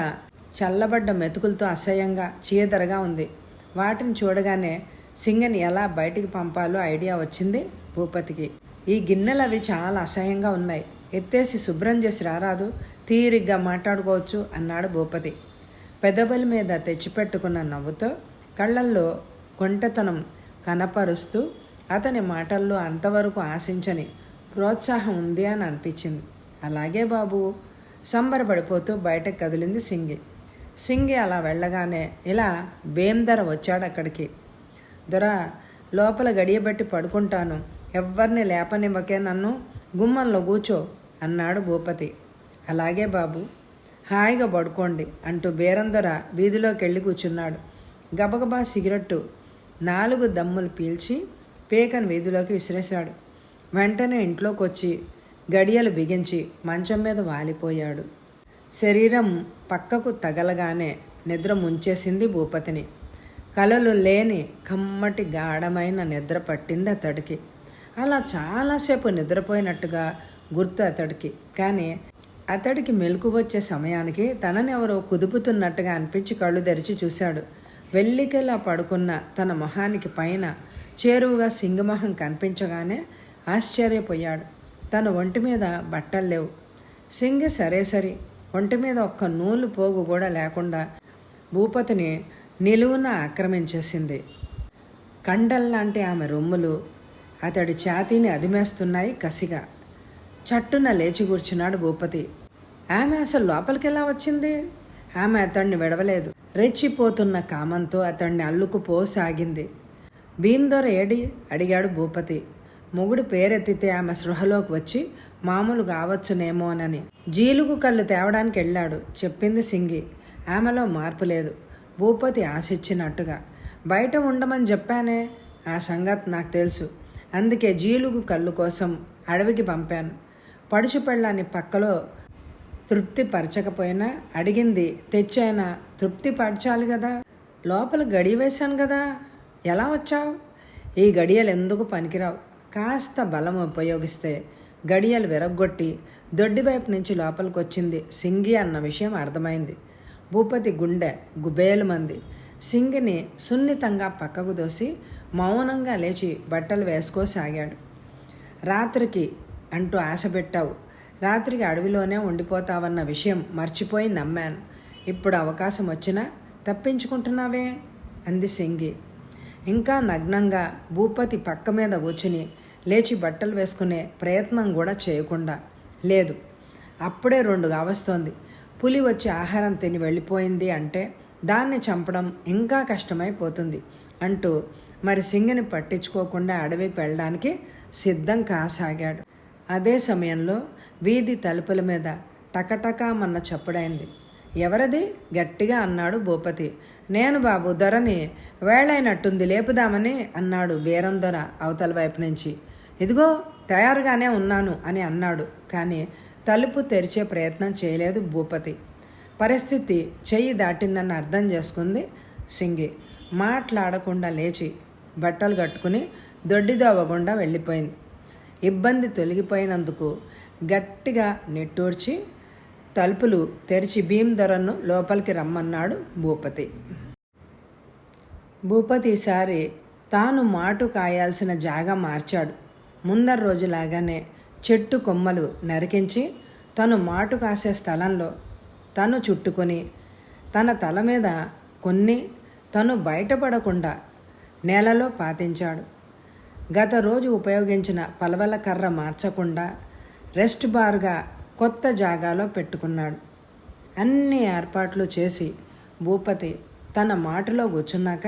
చల్లబడ్డ మెతుకులతో అసహ్యంగా చీదరగా ఉంది. వాటిని చూడగానే సింగిని ఎలా బయటికి పంపాలో ఐడియా వచ్చింది భూపతికి. ఈ గిన్నెలు అవి చాలా అసహ్యంగా ఉన్నాయి, ఎత్తేసి శుభ్రం చేసి రారాదు, తీరిగ్గా మాట్లాడుకోవచ్చు అన్నాడు భూపతి. పెదవుల మీద తెచ్చిపెట్టుకున్న నవ్వుతో కళ్ళల్లో కొంటెతనం కనపరుస్తూ అతని మాటల్లో అంతవరకు ఆశించని ప్రోత్సాహం ఉంది అని అనిపించింది. అలాగే బాబు, సంబరపడిపోతూ బయటకు కదిలింది సింగి. సింగి అలా వెళ్ళగానే ఇలా భీమదొర వచ్చాడు అక్కడికి. దొర, లోపల గడియబెట్టి పడుకుంటాను, ఎవ్వరిని లేపనివ్వకే, నన్ను గుమ్మంలో కూర్చో అన్నాడు భూపతి. అలాగే బాబు, హాయిగా పడుకోండి అంటూ బేరందొర వీధిలోకి వెళ్ళి కూర్చున్నాడు. గబగబా సిగరెట్టు 4 దమ్ములు పీల్చి పేకను వీధిలోకి విసిరేశాడు. వెంటనే ఇంట్లోకి వచ్చి గడియలు బిగించి మంచం మీద వాలిపోయాడు. శరీరం పక్కకు తగలగానే నిద్ర ముంచేసింది భూపతిని. కలలు లేని కమ్మటి గాఢమైన నిద్ర పట్టింది అతడికి. అలా చాలాసేపు నిద్రపోయినట్టుగా గుర్తు అతడికి. కానీ అతడికి మెలకు వచ్చే సమయానికి తనని ఎవరో కుదుపుతున్నట్టుగా అనిపించి కళ్ళు తెరిచి చూశాడు. వెల్లికెలా పడుకున్న తన మొహానికి పైన చేరువుగా సింగమొహం కనిపించగానే ఆశ్చర్యపోయాడు. తన ఒంటి మీద బట్టలు లేవు. సింగి సరే ఒంటి మీద ఒక్క నూలు పోగు కూడా లేకుండా భూపతిని నిలువున ఆక్రమించేసింది. కండల్లాంటి ఆమె రొమ్ములు అతడి ఛాతీని అదిమేస్తున్నాయి కసిగా. చట్టున లేచి కూర్చున్నాడు భూపతి. ఆమె అసలు లోపలికెలా వచ్చింది? ఆమె అతడిని విడవలేదు. రెచ్చిపోతున్న కామంతో అతడిని అల్లుకుపోసాగింది. భీమ్దొర ఏడి? అడిగాడు భూపతి. మొగుడు పేరెత్తితే ఆమె సృహలోకి వచ్చి మామూలు కావచ్చునేమోనని జీలుగు కళ్ళు తేవడానికి వెళ్ళాడు, చెప్పింది సింగి. ఆమెలో మార్పు లేదు. భూపతి ఆశించినట్టుగా. బయట ఉండమని చెప్పానే, ఆ సంగతి నాకు తెలుసు. అందుకే జీలుగు కళ్ళు కోసం అడవికి పంపాను. పడుచు పెళ్ళాన్ని పక్కలో తృప్తి పరచకపోయినా అడిగింది తెచ్చైనా తృప్తి పరచాలి కదా. లోపల గడియ వేశాను కదా. ఎలా వచ్చావు? ఈ గడియలు ఎందుకు పనికిరావు. కాస్త బలం ఉపయోగిస్తే గడియలు విరగ్గొట్టి దొడ్డి వైపు నుంచి లోపలికి వచ్చింది సింగి అన్న విషయం అర్థమైంది. భూపతి గుండె గుబేలుమంది. సింగిని సున్నితంగా పక్కకు దోసి మౌనంగా లేచి బట్టలు వేసుకోసాగాడు. రాత్రికి అంటూ ఆశ పెట్టావు. రాత్రికి అడవిలోనే ఉండిపోతావన్న విషయం మర్చిపోయి నమ్మాను. ఇప్పుడు అవకాశం వచ్చినా తప్పించుకుంటున్నావే అంది సింగి. ఇంకా నగ్నంగా భూపతి పక్క మీద కూర్చుని లేచి బట్టలు వేసుకునే ప్రయత్నం కూడా చేయకుండా. లేదు, అప్పుడే 2 కావస్తోంది. పులి వచ్చి ఆహారం తిని వెళ్ళిపోయింది అంటే దాన్ని చంపడం ఇంకా కష్టమైపోతుంది అంటూ మరి సింగిని పట్టించుకోకుండా అడవికి వెళ్ళడానికి సిద్ధం కాసాగాడు. అదే సమయంలో వీధి తలుపుల మీద టకటకామన్న చప్పుడైంది. ఎవరది? గట్టిగా అన్నాడు భూపతి. నేను బాబు, దొరని. వేళైనట్టుంది, లేపుదామని అన్నాడు వీరందొర అవతల వైపు నుంచి. ఇదిగో తయారుగానే ఉన్నాను అని అన్నాడు. కానీ తలుపు తెరిచే ప్రయత్నం చేయలేదు భూపతి. పరిస్థితి చెయ్యి దాటిందని అర్థం చేసుకుంది సింగి. మాట్లాడకుండా లేచి బట్టలు కట్టుకుని దొడ్డిదోవగుండా వెళ్ళిపోయింది. ఇబ్బంది తొలగిపోయినందుకు గట్టిగా నిట్టూర్చి తలుపులు తెరిచి భీమ్దొరను లోపలికి రమ్మన్నాడు భూపతి. భూపతి ఈసారి తాను మాటు కాయాల్సిన జాగా మార్చాడు. ముందర రోజులాగానే చెట్టు కొమ్మలు నరికించి తను మాటు కాసే స్థలంలో తను చుట్టుకొని తన తల మీద కొన్ని తను బయటపడకుండా నేలలో పాతించాడు. గత రోజు ఉపయోగించిన పలవల కర్ర మార్చకుండా రెస్ట్ బార్గా కొత్త జాగాలో పెట్టుకున్నాడు. అన్ని ఏర్పాట్లు చేసి భూపతి తన మాటలో కూర్చున్నాక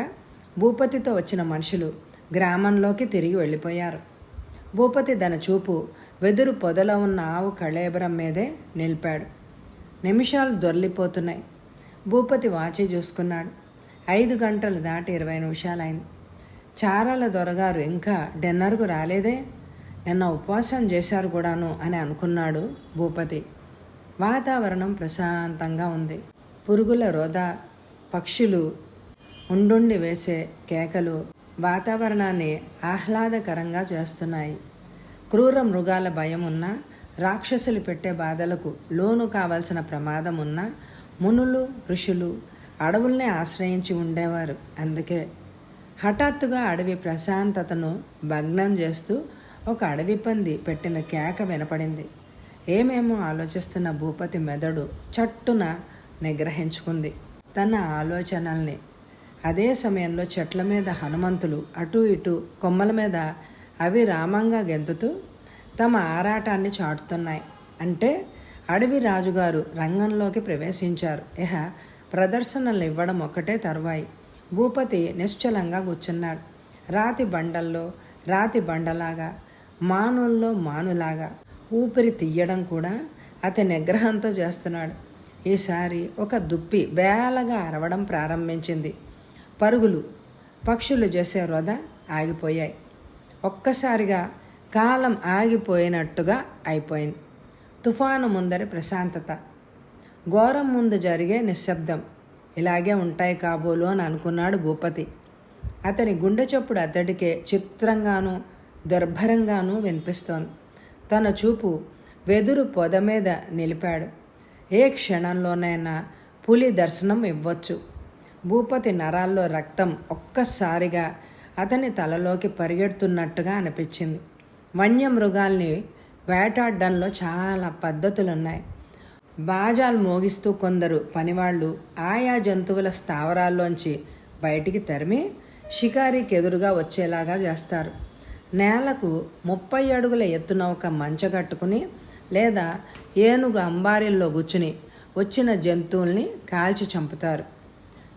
భూపతితో వచ్చిన మనుషులు గ్రామంలోకి తిరిగి వెళ్ళిపోయారు. భూపతి తన చూపు వెదురు పొదలో ఉన్న ఆవు కళేబరం మీదే నిలిపాడు. నిమిషాలు దొర్లిపోతున్నాయి. భూపతి వాచి చూసుకున్నాడు. 5 గంటలు దాటి 20 నిమిషాలైంది. చారాల దొరగారు ఇంకా డిన్నర్కు రాలేదే. నిన్న ఉపవాసం చేశారు కూడాను అని అనుకున్నాడు భూపతి. వాతావరణం ప్రశాంతంగా ఉంది. పురుగుల రోద, పక్షులు ఉండుండి వేసే కేకలు వాతావరణాన్ని ఆహ్లాదకరంగా చేస్తున్నాయి. క్రూర మృగాల భయం ఉన్నా, రాక్షసులు పెట్టే బాధలకు లోను కావాల్సిన ప్రమాదం ఉన్నా మునులు ఋషులు అడవుల్నే ఆశ్రయించి ఉండేవారు. అందుకే హఠాత్తుగా అడవి ప్రశాంతతను భగ్నం చేస్తూ ఒక అడవి పంది పెట్టిన కేక వినపడింది. ఏమేమో ఆలోచిస్తున్న భూపతి మెదడు చట్టున నిగ్రహించుకుంది తన ఆలోచనల్ని. అదే సమయంలో చెట్ల మీద హనుమంతులు అటూ ఇటూ కొమ్మల మీద అవి రామంగా గెంతుతూ తమ ఆరాటాన్ని చాటుతున్నాయి. అంటే అడవి రాజుగారు రంగంలోకి ప్రవేశించారు. ఇహ ప్రదర్శనలు ఇవ్వడం ఒక్కటే తరువాయి. భూపతి నిశ్చలంగా కూర్చున్నాడు. రాతి బండలాగా, మానుల్లో మానులాగా ఊపిరి తీయడం కూడా అతి నిగ్రహంతో చేస్తున్నాడు. ఈసారి ఒక దుప్పి బేలగా అరవడం ప్రారంభించింది. పరుగులు, పక్షులు చేసే రోద ఆగిపోయాయి. ఒక్కసారిగా కాలం ఆగిపోయినట్టుగా అయిపోయింది. తుఫాను ముందరి ప్రశాంతత. ఘోరం ముందు జరిగే నిశ్శబ్దం. ఇలాగే ఉంటాయి కాబోలు అని అనుకున్నాడు భూపతి. అతని గుండె చప్పుడు అతడికే చిత్రంగానూ దుర్భరంగానూ వినిపిస్తోంది. తన చూపు వెదురు పొద మీద నిలిపాడు. ఏ క్షణంలోనైనా పులి దర్శనం ఇవ్వచ్చు. భూపతి నరాల్లో రక్తం ఒక్కసారిగా అతని తలలోకి పరిగెడుతున్నట్టుగా అనిపించింది. వన్యమృగాల్ని వేటాడడంలో చాలా పద్ధతులున్నాయి. బాజాలు మోగిస్తూ కొందరు పనివాళ్ళు ఆయా జంతువుల స్థావరాల్లోంచి బయటికి తరిమి షికారీకి ఎదురుగా వచ్చేలాగా చేస్తారు. నేలకు 30 అడుగుల ఎత్తున ఒక మంచగట్టుకుని లేదా ఏనుగు అంబారీల్లో కూర్చుని వచ్చిన జంతువుల్ని కాల్చి చంపుతారు.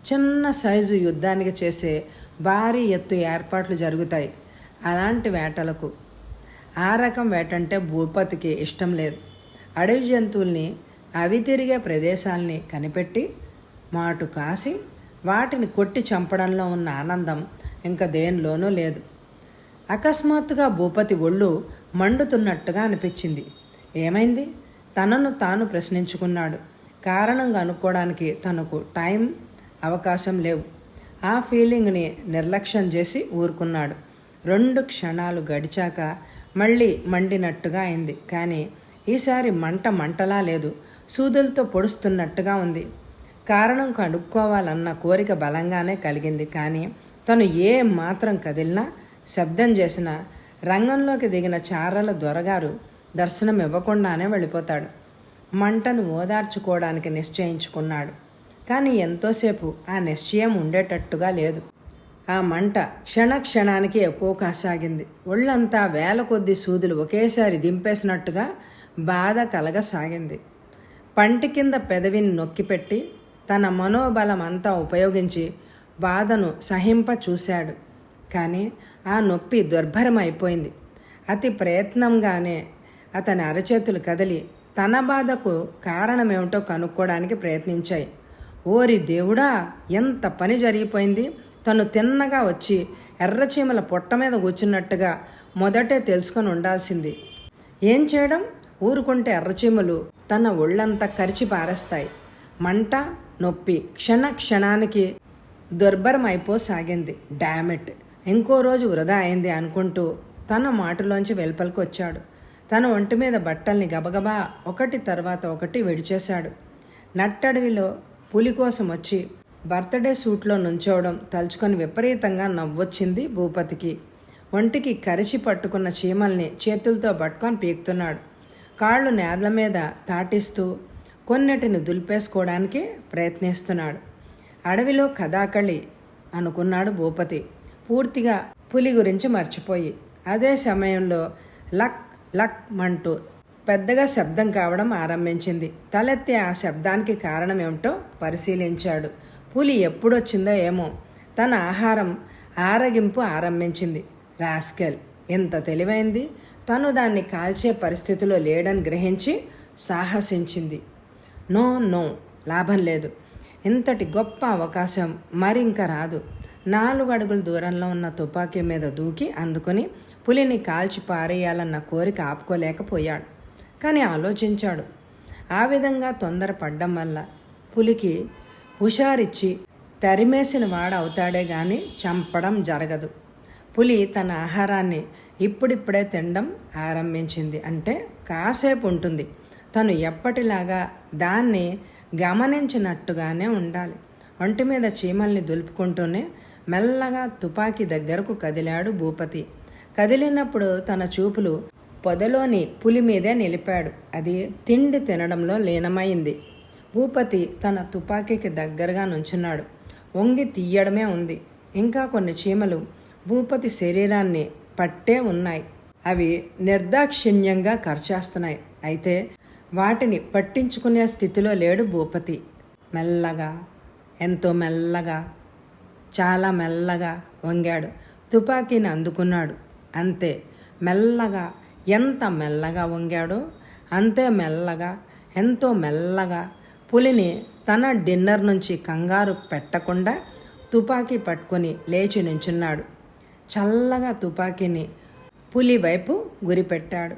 చిన్న సైజు యుద్ధానికి చేసే భారీ ఎత్తు ఏర్పాట్లు జరుగుతాయి అలాంటి వేటలకు. ఆ రకం వేటంటే భూపతికి ఇష్టం లేదు. అడవి జంతువుల్ని అవి తిరిగే ప్రదేశాల్ని కనిపెట్టి మాటు కాసి వాటిని కొట్టి చంపడంలో ఉన్న ఆనందం ఇంకా దేనిలోనూ లేదు. అకస్మాత్తుగా భూపతి ఒళ్ళు మండుతున్నట్టుగా అనిపించింది. ఏమైంది? తనను తాను ప్రశ్నించుకున్నాడు. కారణం కనుక్కోవడానికి తనకు టైం, అవకాశం లేవు. ఆ ఫీలింగ్ని నిర్లక్ష్యం చేసి ఊరుకున్నాడు. 2 క్షణాలు గడిచాక మళ్ళీ మండినట్టుగా అయింది. కానీ ఈసారి మంటలా లేదు, సూదులతో పొడుస్తున్నట్టుగా ఉంది. కారణం కనుక్కోవాలన్న కోరిక బలంగానే కలిగింది. కానీ తను ఏ మాత్రం కదిలినా, శబ్దం చేసినా రంగంలోకి దిగిన చారల దొరగారు దర్శనం ఇవ్వకుండానే వెళ్ళిపోతాడు. మంటను ఓదార్చుకోవడానికి నిశ్చయించుకున్నాడు. కానీ ఎంతోసేపు ఆ నిశ్చయం ఉండేటట్టుగా లేదు. ఆ మంట క్షణానికి ఎక్కువ కాసాగింది. ఒళ్ళంతా వేల కొద్ది సూదులు ఒకేసారి దింపేసినట్టుగా బాధ కలగసాగింది. పంటి కింద పెదవిని నొక్కిపెట్టి తన మనోబలం అంతా ఉపయోగించి బాధను సహింప చూశాడు. కానీ ఆ నొప్పి దుర్భరమైపోయింది. అతి ప్రయత్నంగానే అతని అరచేతులు కదిలి తన బాధకు కారణమేమిటో కనుక్కోవడానికి ప్రయత్నించాయి. ఓరి దేవుడా, ఎంత పని జరిగిపోయింది! తను తిన్నగా వచ్చి ఎర్రచీమల పొట్ట మీద కూర్చున్నట్టుగా మొదటే తెలుసుకొని ఉండాల్సింది. ఏం చేయడం? ఊరుకుంటే ఎర్రచీమలు తన ఒళ్ళంతా కరిచి పారేస్తాయి. మంట, నొప్పి క్షణానికి దుర్భరమైపోసాగింది. డామిట్, ఇంకో రోజు వృధా అయింది అనుకుంటూ తన మాటలోంచి వెలుపలికి వచ్చాడు. తన ఒంటి మీద బట్టల్ని గబగబా ఒకటి తర్వాత ఒకటి విడిచేశాడు. నట్టడవిలో పులి కోసం వచ్చి బర్త్డే సూట్లో నుంచోవడం తలుచుకొని విపరీతంగా నవ్వొచ్చింది భూపతికి. ఒంటికి కరిచి పట్టుకున్న చీమల్ని చేతులతో పట్టుకొని పీకుతున్నాడు. కాళ్ళు నేల మీద తాటిస్తూ కొన్నిటిని దులిపేసుకోవడానికి ప్రయత్నిస్తున్నాడు. అడవిలో కథాకళి అనుకున్నాడు భూపతి, పూర్తిగా పులి గురించి మర్చిపోయి. అదే సమయంలో లక్ లక్ మంటూ పెద్దగా శబ్దం కావడం ఆరంభించింది. తలెత్తి ఆ శబ్దానికి కారణమేమిటో పరిశీలించాడు. పులి ఎప్పుడొచ్చిందో ఏమో తన ఆహారం ఆరగింపు ఆరంభించింది. రాస్కెల్, ఎంత తెలివైంది! తను దాన్ని కాల్చే పరిస్థితిలో లేడని గ్రహించి సాహసించింది. నో, లాభం లేదు. ఇంతటి గొప్ప అవకాశం మరింక రాదు. 4 అడుగుల దూరంలో ఉన్న తుపాకీ మీద దూకి అందుకొని పులిని కాల్చి పారేయాలన్న కోరిక ఆపుకోలేకపోయాడు. కానీ ఆలోచించాడు. ఆ విధంగా తొందరపడ్డం వల్ల పులికి హుషారిచ్చి తరిమేసిన వాడవుతాడే గాని చంపడం జరగదు. పులి తన ఆహారాన్ని ఇప్పుడిప్పుడే తినడం ఆరంభించింది. అంటే కాసేపు ఉంటుంది. తను ఎప్పటిలాగా దాన్ని గమనించినట్టుగానే ఉండాలి. ఒంటి మీద చీమల్ని దులుపుకుంటూనే మెల్లగా తుపాకీ దగ్గరకు కదిలాడు భూపతి. కదిలినప్పుడు తన చూపులు పొదలోని పులి మీదే నిలిపాడు. అది తిండి తినడంలో లీనమైంది. భూపతి తన తుపాకీకి దగ్గరగా నుంచున్నాడు. వంగి తీయడమే ఉంది. ఇంకా కొన్ని చీమలు భూపతి శరీరాన్ని పట్టే ఉన్నాయి. అవి నిర్దాక్షిణ్యంగా కర్చేస్తున్నాయి. అయితే వాటిని పట్టించుకునే స్థితిలో లేడు భూపతి. మెల్లగా, ఎంతో మెల్లగా, చాలా మెల్లగా వంగాడు. తుపాకీని అందుకున్నాడు. అంతే మెల్లగా. ఎంత మెల్లగా వంగాడో అంతే మెల్లగా, ఎంతో మెల్లగా పులిని తన డిన్నర్ నుంచి కంగారు పెట్టకుండా తుపాకీ పట్టుకొని లేచి నించున్నాడు. చల్లగా తుపాకీని పులి వైపు గురిపెట్టాడు.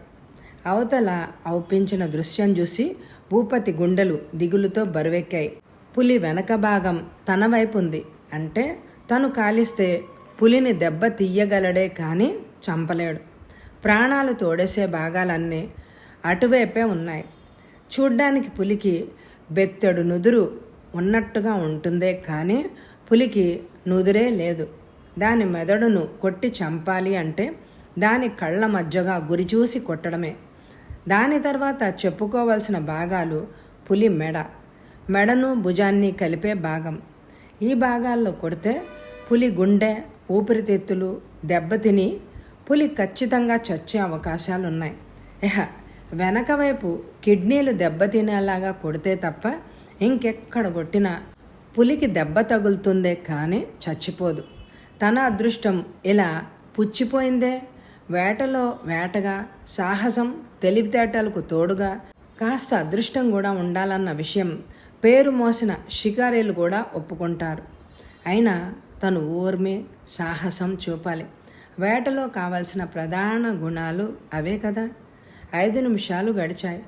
అవతల ఔపించిన దృశ్యం చూసి భూపతి గుండెలు దిగులుతో బరువెక్కాయి. పులి వెనక భాగం తన వైపు ఉంది. అంటే తను కాలిస్తే పులిని దెబ్బ తీయగలడే కానీ చంపలేడు. ప్రాణాలు తోడేసే భాగాలన్నీ అటువైపే ఉన్నాయి. చూడ్డానికి పులికి బెత్తెడు నుదురు ఉన్నట్టుగా ఉంటుందే కానీ పులికి నుదురే లేదు. దాని మెదడును కొట్టి చంపాలి అంటే దాని కళ్ళ మధ్యగా గురి చూసి కొట్టడమే. దాని తర్వాత చెప్పుకోవలసిన భాగాలు పులి మెడను భుజాన్ని కలిపే భాగం. ఈ భాగాల్లో కొడితే పులి గుండె ఊపిరితిత్తులు దెబ్బతిని పులి ఖచ్చితంగా చచ్చే అవకాశాలున్నాయి. వెనక వైపు కిడ్నీలు దెబ్బతినేలాగా కొడితే తప్ప ఇంకెక్కడ కొట్టినా పులికి దెబ్బ తగులుతుందే కానీ చచ్చిపోదు. తన అదృష్టం ఇలా పుచ్చిపోయిందే. వేటలో వేటగా సాహసం తెలివితేటలకు తోడుగా కాస్త అదృష్టం కూడా ఉండాలన్న విషయం పేరు మోసిన షికారీలు కూడా ఒప్పుకుంటారు. అయినా తను ఊర్మి సాహసం చూపాలి. వేటలో కావాల్సిన ప్రధాన గుణాలు అవే కదా. 5 నిమిషాలు గడిచాయి.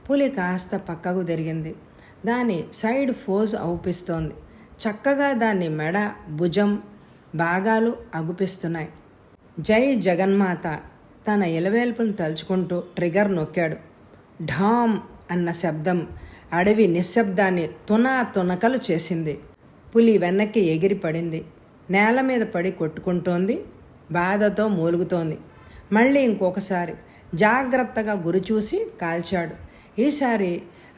పులి కాస్త పక్కకు తిరిగింది. దాని సైడ్ ఫోజ్ అవుపిస్తోంది. చక్కగా దాన్ని మెడ భుజం భాగాలు అగుపిస్తున్నాయి. జై జగన్మాత తన ఇలవేల్పును తలుచుకుంటూ ట్రిగర్ నొక్కాడు. ఢామ్ అన్న శబ్దం అడవి నిశ్శబ్దాన్ని తునకలు చేసింది. పులి వెనక్కి ఎగిరి పడింది. నేల మీద పడి కొట్టుకుంటోంది. బాధతో మూలుగుతోంది. మళ్ళీ ఇంకొకసారి జాగ్రత్తగా గురిచూసి కాల్చాడు. ఈసారి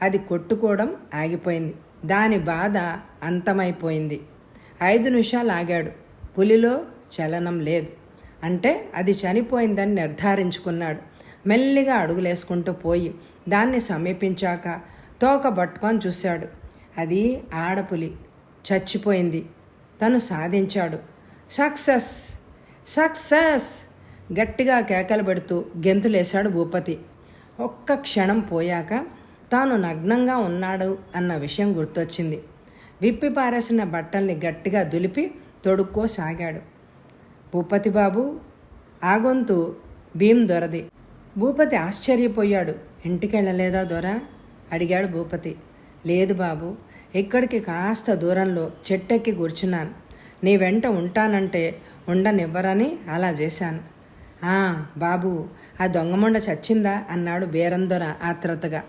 అది కొట్టుకోవడం ఆగిపోయింది. దాని బాధ అంతమైపోయింది. 5 నిమిషాలు ఆగాడు. పులిలో చలనం లేదు. అంటే అది చనిపోయిందని నిర్ధారించుకున్నాడు. మెల్లిగా అడుగులేసుకుంటూ పోయి దాన్ని సమీపించాక తోక పట్టుకొని చూశాడు. అది ఆడపులి. చచ్చిపోయింది. తను సాధించాడు. సక్సెస్ సక్సెస్ గట్టిగా కేకలు పెడుతూ గెంతులేశాడు భూపతి. ఒక్క క్షణం పోయాక తాను నగ్నంగా ఉన్నాడు అన్న విషయం గుర్తొచ్చింది. విప్పి పారేసిన బట్టల్ని గట్టిగా దులిపి తొడుక్కోసాగాడు. భూపతి బాబు, ఆ గొంతు భీం దొరది. భూపతి ఆశ్చర్యపోయాడు. ఇంటికెళ్ళలేదా దొర అడిగాడు భూపతి. లేదు బాబు, ఇక్కడికి కాస్త దూరంలో చెట్టెక్కి కూర్చున్నాను. నీ వెంట ఉంటానంటే ఉండనివ్వరని అలా చేశాను. బాబు, ఆ దొంగమొండ చచ్చిందా అన్నాడు బేరందొర ఆత్రతగా.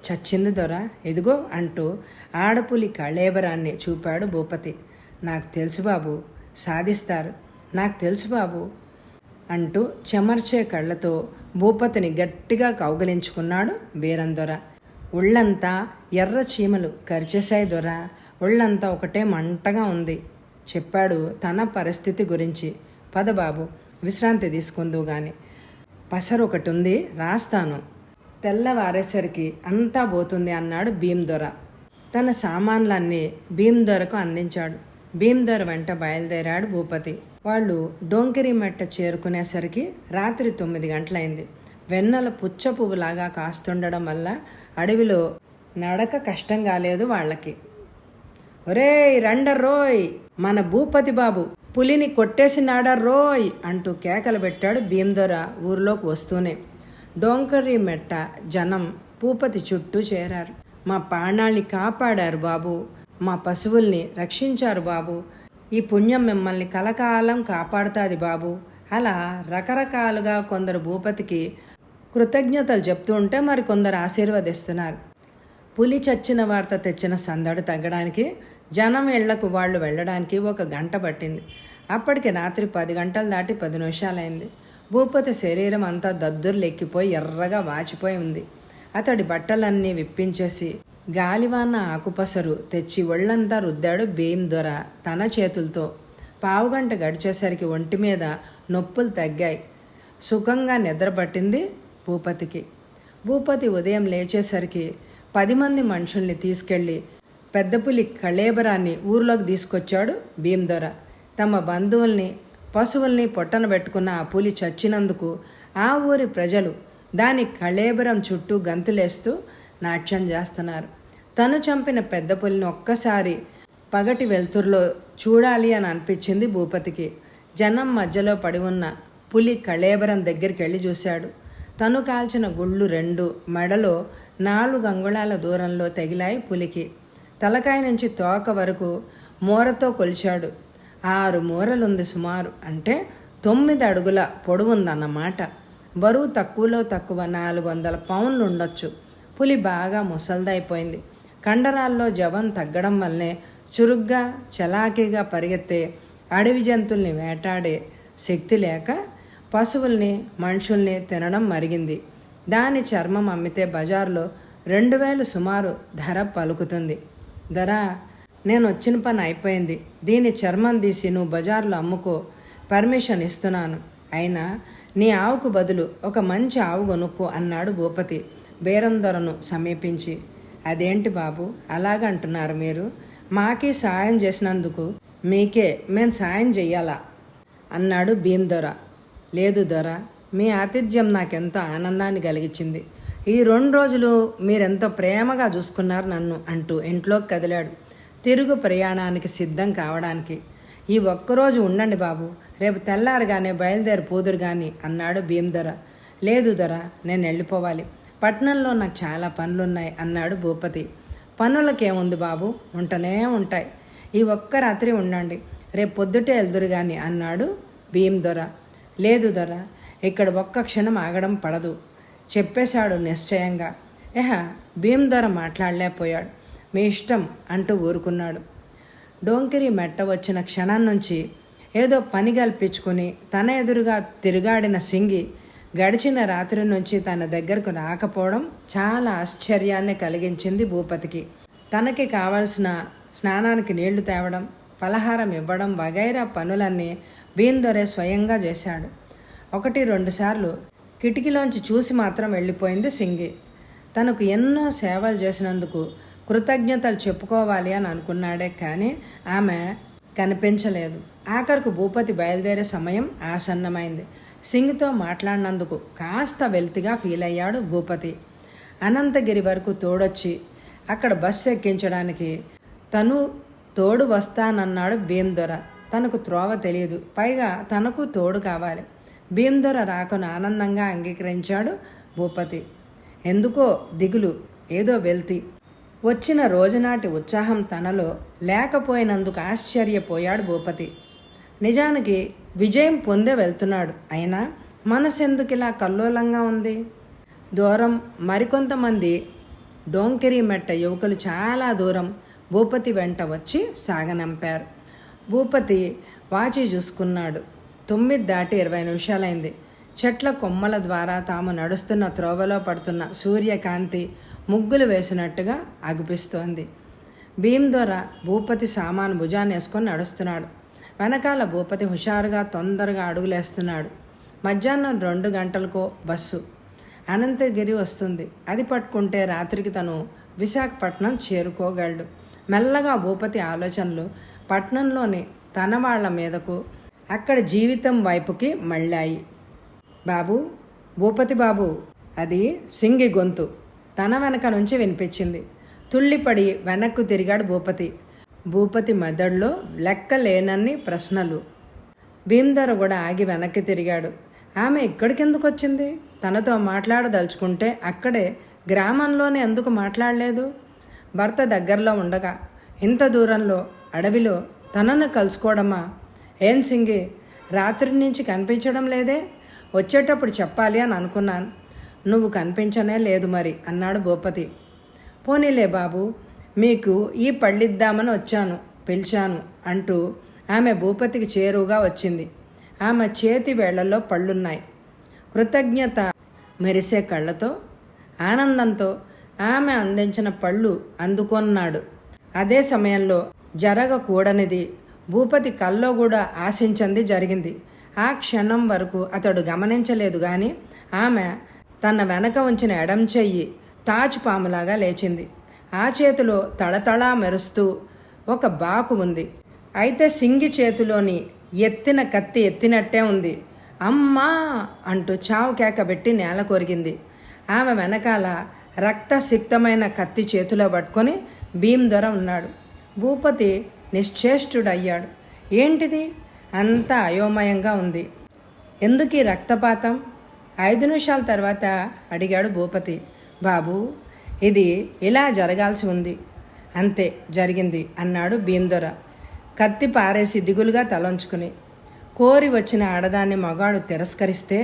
చచ్చింది దొర, ఎదుగో అంటూ ఆడపులి కళేబరాన్ని చూపాడు భూపతి. నాకు తెలుసు బాబు, సాధిస్తారు, నాకు తెలుసు బాబు అంటూ చెమర్చే కళ్ళతో భూపతిని గట్టిగా కౌగిలించుకున్నాడు బీరందొర. ఒళ్ళంతా ఎర్ర చీమలు కరిచేశాయి దొర, ఒళ్ళంతా ఒకటే మంటగా ఉంది చెప్పాడు తన పరిస్థితి గురించి. పద బాబు, విశ్రాంతి తీసుకుందువు గాని, పసరొకటి ఉంది రాస్తాను, తెల్లవారేసరికి అంతా పోతుంది అన్నాడు భీందొర. తన సామాన్లన్నీ భీందొరకు అందించాడు. భీందొర వెంట బయలుదేరాడు భూపతి. వాళ్ళు డోంకిరిమెట్ట చేరుకునేసరికి రాత్రి 9 గంటలైంది. వెన్నెల పుచ్చ పువ్వులాగా కాస్తుండడం వల్ల అడవిలో నడక కష్టం కాలేదు వాళ్ళకి. ఒరేయ్ రండర్రోయ్, మన భూపతి బాబు పులిని కొట్టేసినాడర్రోయ్ అంటూ కేకలు పెట్టాడు భీందొర ఊరిలోకి వస్తూనే. డోంకరి మెట్ట జనం భూపతి చుట్టూ చేరారు. మా ప్రాణాల్ని కాపాడారు బాబు, మా పశువుల్ని రక్షించారు బాబు, ఈ పుణ్యం మిమ్మల్ని కలకాలం కాపాడుతుంది బాబు. అలా రకరకాలుగా కొందరు భూపతికి కృతజ్ఞతలు చెప్తూ ఉంటే మరికొందరు ఆశీర్వదిస్తున్నారు. పులి చచ్చిన వార్త తెచ్చిన సందడి తగ్గడానికి జనం ఇళ్లకు వాళ్ళు వెళ్ళడానికి 1 గంట పట్టింది. అప్పటికి రాత్రి 10 గంటలు దాటి 10 నిమిషాలైంది. భూపతి శరీరం అంతా దద్దుర్లెక్కిపోయి ఎర్రగా వాచిపోయి ఉంది. అతడి బట్టలన్నీ విప్పించేసి గాలివాన ఆకుపసరు తెచ్చి ఒళ్ళంతా రుద్దాడు భీందొర తన చేతులతో. 1/2 గంట గడిచేసరికి ఒంటి మీద నొప్పులు తగ్గాయి. సుఖంగా నిద్రపట్టింది భూపతికి. భూపతి ఉదయం లేచేసరికి 10 మంది మనుషుల్ని తీసుకెళ్లి పెద్దపులి కళేబరాన్ని ఊర్లోకి తీసుకొచ్చాడు భీందొర. తమ బంధువుల్ని పశువుల్ని పొట్టన పెట్టుకున్న ఆ పులి చచ్చినందుకు ఆ ఊరి ప్రజలు దాని కళేబరం చుట్టూ గంతులేస్తూ నాట్యం చేస్తున్నారు. తను చంపిన పెద్ద పులిని ఒక్కసారి పగటి వెలుతురులో చూడాలి అని అనిపించింది భూపతికి. జనం మధ్యలో పడి ఉన్న పులి కళేబరం దగ్గరికి వెళ్ళి చూశాడు. తను కాల్చిన గుళ్ళు 2 మెడలో 4 అంగుళాల దూరంలో తగిలాయి పులికి. తలకాయ నుంచి తోక వరకు మూరతో కొలిచాడు. 6 మూరలుంది సుమారు, అంటే 9 అడుగుల పొడవుందన్నమాట. బరువు తక్కువలో తక్కువ 400 పౌండ్లు ఉండొచ్చు. పులి బాగా ముసల్దైపోయింది. కండరాల్లో జవం తగ్గడం వల్లనే చురుగ్గా చలాకీగా పరిగెత్తే అడవి జంతువుల్ని వేటాడే శక్తి లేక పశువుల్ని మనుషుల్ని తినడం మరిగింది. దాని చర్మం అమ్మితే బజార్లో 2000 సుమారు ధర పలుకుతుంది. ధర, నేను వచ్చిన పని అయిపోయింది. దీని చర్మం తీసి నువ్వు బజార్లో అమ్ముకో, పర్మిషన్ ఇస్తున్నాను. అయినా నీ ఆవుకు బదులు ఒక మంచి ఆవు కొనుక్కో అన్నాడు భూపతి బేరం దొరను సమీపించి. అదేంటి బాబు అలాగంటున్నారు మీరు? మాకి సాయం చేసినందుకు మీకే మేం సాయం చెయ్యాలా అన్నాడు భీమదొర. లేదు దొర, మీ ఆతిథ్యం నాకెంతో ఆనందాన్ని కలిగించింది. ఈ 2 రోజులు మీరెంతో ప్రేమగా చూసుకున్నారు నన్ను అంటూ ఇంట్లోకి కదిలాడు, తిరుగు ప్రయాణానికి సిద్ధం కావడానికి. ఈ ఒక్కరోజు ఉండండి బాబు, రేపు తెల్లారగానే బయలుదేరి పోదురు గాని అన్నాడు భీమదొర. లేదు దొర, నేను వెళ్ళిపోవాలి. పట్నంలో నాకు చాలా పనులున్నాయి అన్నాడు భూపతి. పనులకేముంది బాబు, ఉంటనే ఉంటాయి. ఈ ఒక్క రాత్రి ఉండండి, రేపు పొద్దుటే వెళ్దురు గాని అన్నాడు భీమదొర. లేదు దొర, ఇక్కడ ఒక్క క్షణం ఆగడం పడదు చెప్పేశాడు నిశ్చయంగా. భీమదొర మాట్లాడలేకపోయాడు. మీ ఇష్టం అంటూ ఊరుకున్నాడు. డోంకిరి మెట్ట వచ్చిన క్షణం నుంచి ఏదో పని కల్పించుకుని తన ఎదురుగా తిరుగాడిన సింగి గడిచిన రాత్రి నుంచి తన దగ్గరకు రాకపోవడం చాలా ఆశ్చర్యాన్ని కలిగించింది భూపతికి. తనకి కావలసిన స్నానానికి నీళ్లు తేవడం, పలహారం ఇవ్వడం వగైరా పనులన్నీ భీమదొరే స్వయంగా చేశాడు. 1-2 సార్లు కిటికీలోంచి చూసి మాత్రం వెళ్ళిపోయింది సింగి. తనకు ఎన్నో సేవలు చేసినందుకు కృతజ్ఞతలు చెప్పుకోవాలి అని అనుకున్నాడే కానీ ఆమె కనిపించలేదు. ఆఖరుకు భూపతి బయలుదేరే సమయం ఆసన్నమైంది. సింగ్తో మాట్లాడినందుకు కాస్త వెల్తిగా ఫీల్ అయ్యాడు భూపతి. అనంతగిరి వరకు తోడొచ్చి అక్కడ బస్సు ఎక్కించడానికి తను తోడు వస్తానన్నాడు భీమదొర. తనకు త్రోవ తెలియదు, పైగా తనకు తోడు కావాలి. భీమదొర రాకను ఆనందంగా అంగీకరించాడు భూపతి. ఎందుకో దిగులు, ఏదో వెల్తి. వచ్చిన రోజునాటి ఉత్సాహం తనలో లేకపోయినందుకు ఆశ్చర్యపోయాడు భూపతి. నిజానికి విజయం పొందే వెళ్తున్నాడు, అయినా మనసెందుకిలా కల్లోలంగా ఉంది? దూరం మరికొంతమంది డోంకిరి మెట్ట యువకులు చాలా దూరం భూపతి వెంట వచ్చి సాగనంపారు. భూపతి వాచి చూసుకున్నాడు. 9:20 నిమిషాలైంది. చెట్ల కొమ్మల ద్వారా తాము నడుస్తున్న త్రోవలో పడుతున్న సూర్యకాంతి ముగ్గులు వేసినట్టుగా అగుపిస్తోంది. భీమదొర భూపతి సామాను భుజాన్ని వేసుకొని నడుస్తున్నాడు. వెనకాల భూపతి హుషారుగా తొందరగా అడుగులేస్తున్నాడు. మధ్యాహ్నం 2 గంటలకో బస్సు అనంతగిరి వస్తుంది. అది పట్టుకుంటే రాత్రికి తను విశాఖపట్నం చేరుకోగలడు. మెల్లగా భూపతి ఆలోచనలు పట్నంలోని తన వాళ్ల మీదకు, అక్కడ జీవితం వైపుకి మళ్ళాయి. బాబు, భూపతి బాబు, అది సింగి గొంతు తన వెనక నుంచి వినిపించింది. తుళ్ళిపడి వెనక్కు తిరిగాడు భూపతి. భూపతి మెదడులో లెక్క లేనన్ని ప్రశ్నలు. భీమదొర కూడా ఆగి వెనక్కి తిరిగాడు. ఆమె ఇక్కడికెందుకు వచ్చింది? తనతో మాట్లాడదలుచుకుంటే అక్కడే గ్రామంలోనే ఎందుకు మాట్లాడలేదు? భర్త దగ్గరలో ఉండగా ఇంత దూరంలో అడవిలో తనను కలుసుకోవడమా? ఏం సింగి, రాత్రి నుంచి కనిపించడం లేదే? వచ్చేటప్పుడు చెప్పాలి అని అనుకున్నాను, నువ్వు కనిపించనే లేదు మరి అన్నాడు భూపతి. పోనీలే బాబు, మీకు ఈ పళ్ళిద్దామని వచ్చాను, పిలిచాను అంటూ ఆమె భూపతికి చేరువుగా వచ్చింది. ఆమె చేతి వేళ్లలో పళ్ళున్నాయి. కృతజ్ఞత మెరిసే కళ్ళతో, ఆనందంతో ఆమె అందించిన పళ్ళు అందుకొన్నాడు. అదే సమయంలో జరగకూడనిది భూపతి కల్లో కూడా ఆశించింది జరిగింది. ఆ క్షణం వరకు అతడు గమనించలేదు కానీ ఆమె తన వెనక ఉంచిన ఎడం చెయ్యి తాచుపాములాగా లేచింది. ఆ చేతిలో తళతళా మెరుస్తూ ఒక బాకు ఉంది. అయితే సింగి చేతిలోని ఎత్తిన కత్తి ఎత్తినట్టే ఉంది. అమ్మా అంటూ చావు కేకబెట్టి నేల కొరిగింది. ఆమె వెనకాల రక్తసిక్తమైన కత్తి చేతిలో పట్టుకొని భీమదొర ఉన్నాడు. భూపతి నిశ్చేష్టుడయ్యాడు. ఏంటిది? అంతా అయోమయంగా ఉంది. ఎందుకీ రక్తపాతం? 5 నిమిషాల తర్వాత అడిగాడు భూపతి. బాబు, ఇది ఇలా జరగాల్సి ఉంది. అంతే జరిగింది అన్నాడు భీమదొర కత్తి పారేసి దిగులుగా తలంచుకుని. కోరి వచ్చిన ఆడదాన్ని మగాడు తిరస్కరిస్తే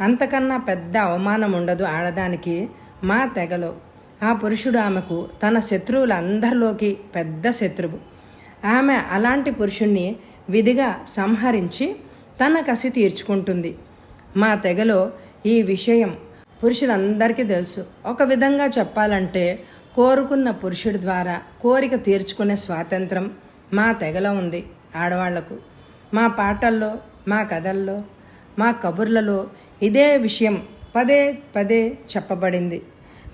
అంతకన్నా పెద్ద అవమానం ఉండదు ఆడదానికి మా తెగలో. ఆ పురుషుడు ఆమెకు తన శత్రువులందరిలోకి పెద్ద శత్రువు. ఆమె అలాంటి పురుషుణ్ణి విధిగా సంహరించి తన కసి తీర్చుకుంటుంది. మా తెగలో ఈ విషయం పురుషులందరికీ తెలుసు. ఒక విధంగా చెప్పాలంటే కోరుకున్న పురుషుడి ద్వారా కోరిక తీర్చుకునే స్వాతంత్రం మా తెగలో ఉంది ఆడవాళ్లకు. మా పాటల్లో, మా కథల్లో, మా కబుర్లలో ఇదే విషయం పదే పదే చెప్పబడింది.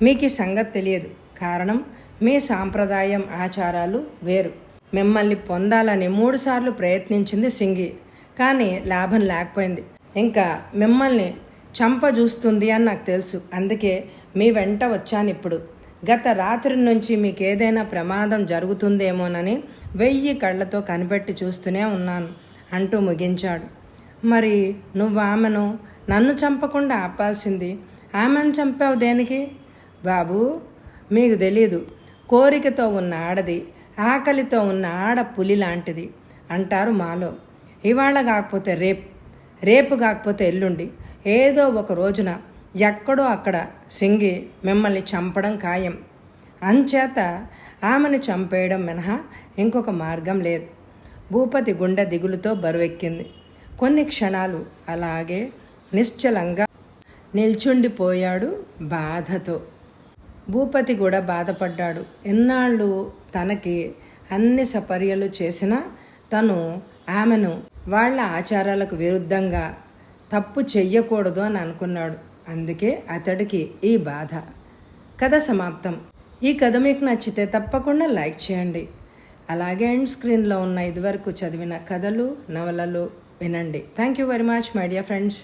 మీకు ఈ సంగతి తెలియదు. కారణం మీ సాంప్రదాయం ఆచారాలు వేరు. మిమ్మల్ని పొందాలని 3 సార్లు ప్రయత్నించింది సింగి, కానీ లాభం లేకపోయింది. ఇంకా మిమ్మల్ని చంప చూస్తుంది అని నాకు తెలుసు. అందుకే మీ వెంట వచ్చాను ఇప్పుడు. గత రాత్రి నుంచి మీకు ఏదైనా ప్రమాదం జరుగుతుందేమోనని 1000 కళ్ళతో కనిపెట్టి చూస్తూనే ఉన్నాను అంటూ ముగించాడు. మరి నువ్వు ఆమెను నన్ను చంపకుండా ఆపాల్సింది. ఆమెను చంపావు దేనికి? బాబు, మీకు తెలీదు. కోరికతో ఉన్న ఆడది ఆకలితో ఉన్న ఆడ పులి లాంటిది అంటారు మాలో. ఇవాళ కాకపోతే రేపు కాకపోతే ఎల్లుండి, ఏదో ఒక రోజున ఎక్కడో అక్కడ సింగి మిమ్మల్ని చంపడం ఖాయం. అంచేత ఆమెను చంపేయడం మినహా ఇంకొక మార్గం లేదు. భూపతి గుండె దిగులుతో బరువెక్కింది. కొన్ని క్షణాలు అలాగే నిశ్చలంగా నిల్చుండిపోయాడు బాధతో. భూపతి కూడా బాధపడ్డాడు. ఎన్నాళ్ళు తనకి అన్ని సపర్యలు చేసినా తను ఆమెను వాళ్ళ ఆచారాలకు విరుద్ధంగా తప్పు చెయ్యకూడదు అని అనుకున్నాడు. అందుకే అతడికి ఈ బాధ. కథ సమాప్తం. ఈ కథ మీకు నచ్చితే తప్పకుండా లైక్ చేయండి. అలాగే ఎండ్ స్క్రీన్లో ఉన్న ఇదివరకు చదివిన కథలు, నవలలు వినండి. Thank you very much my dear friends.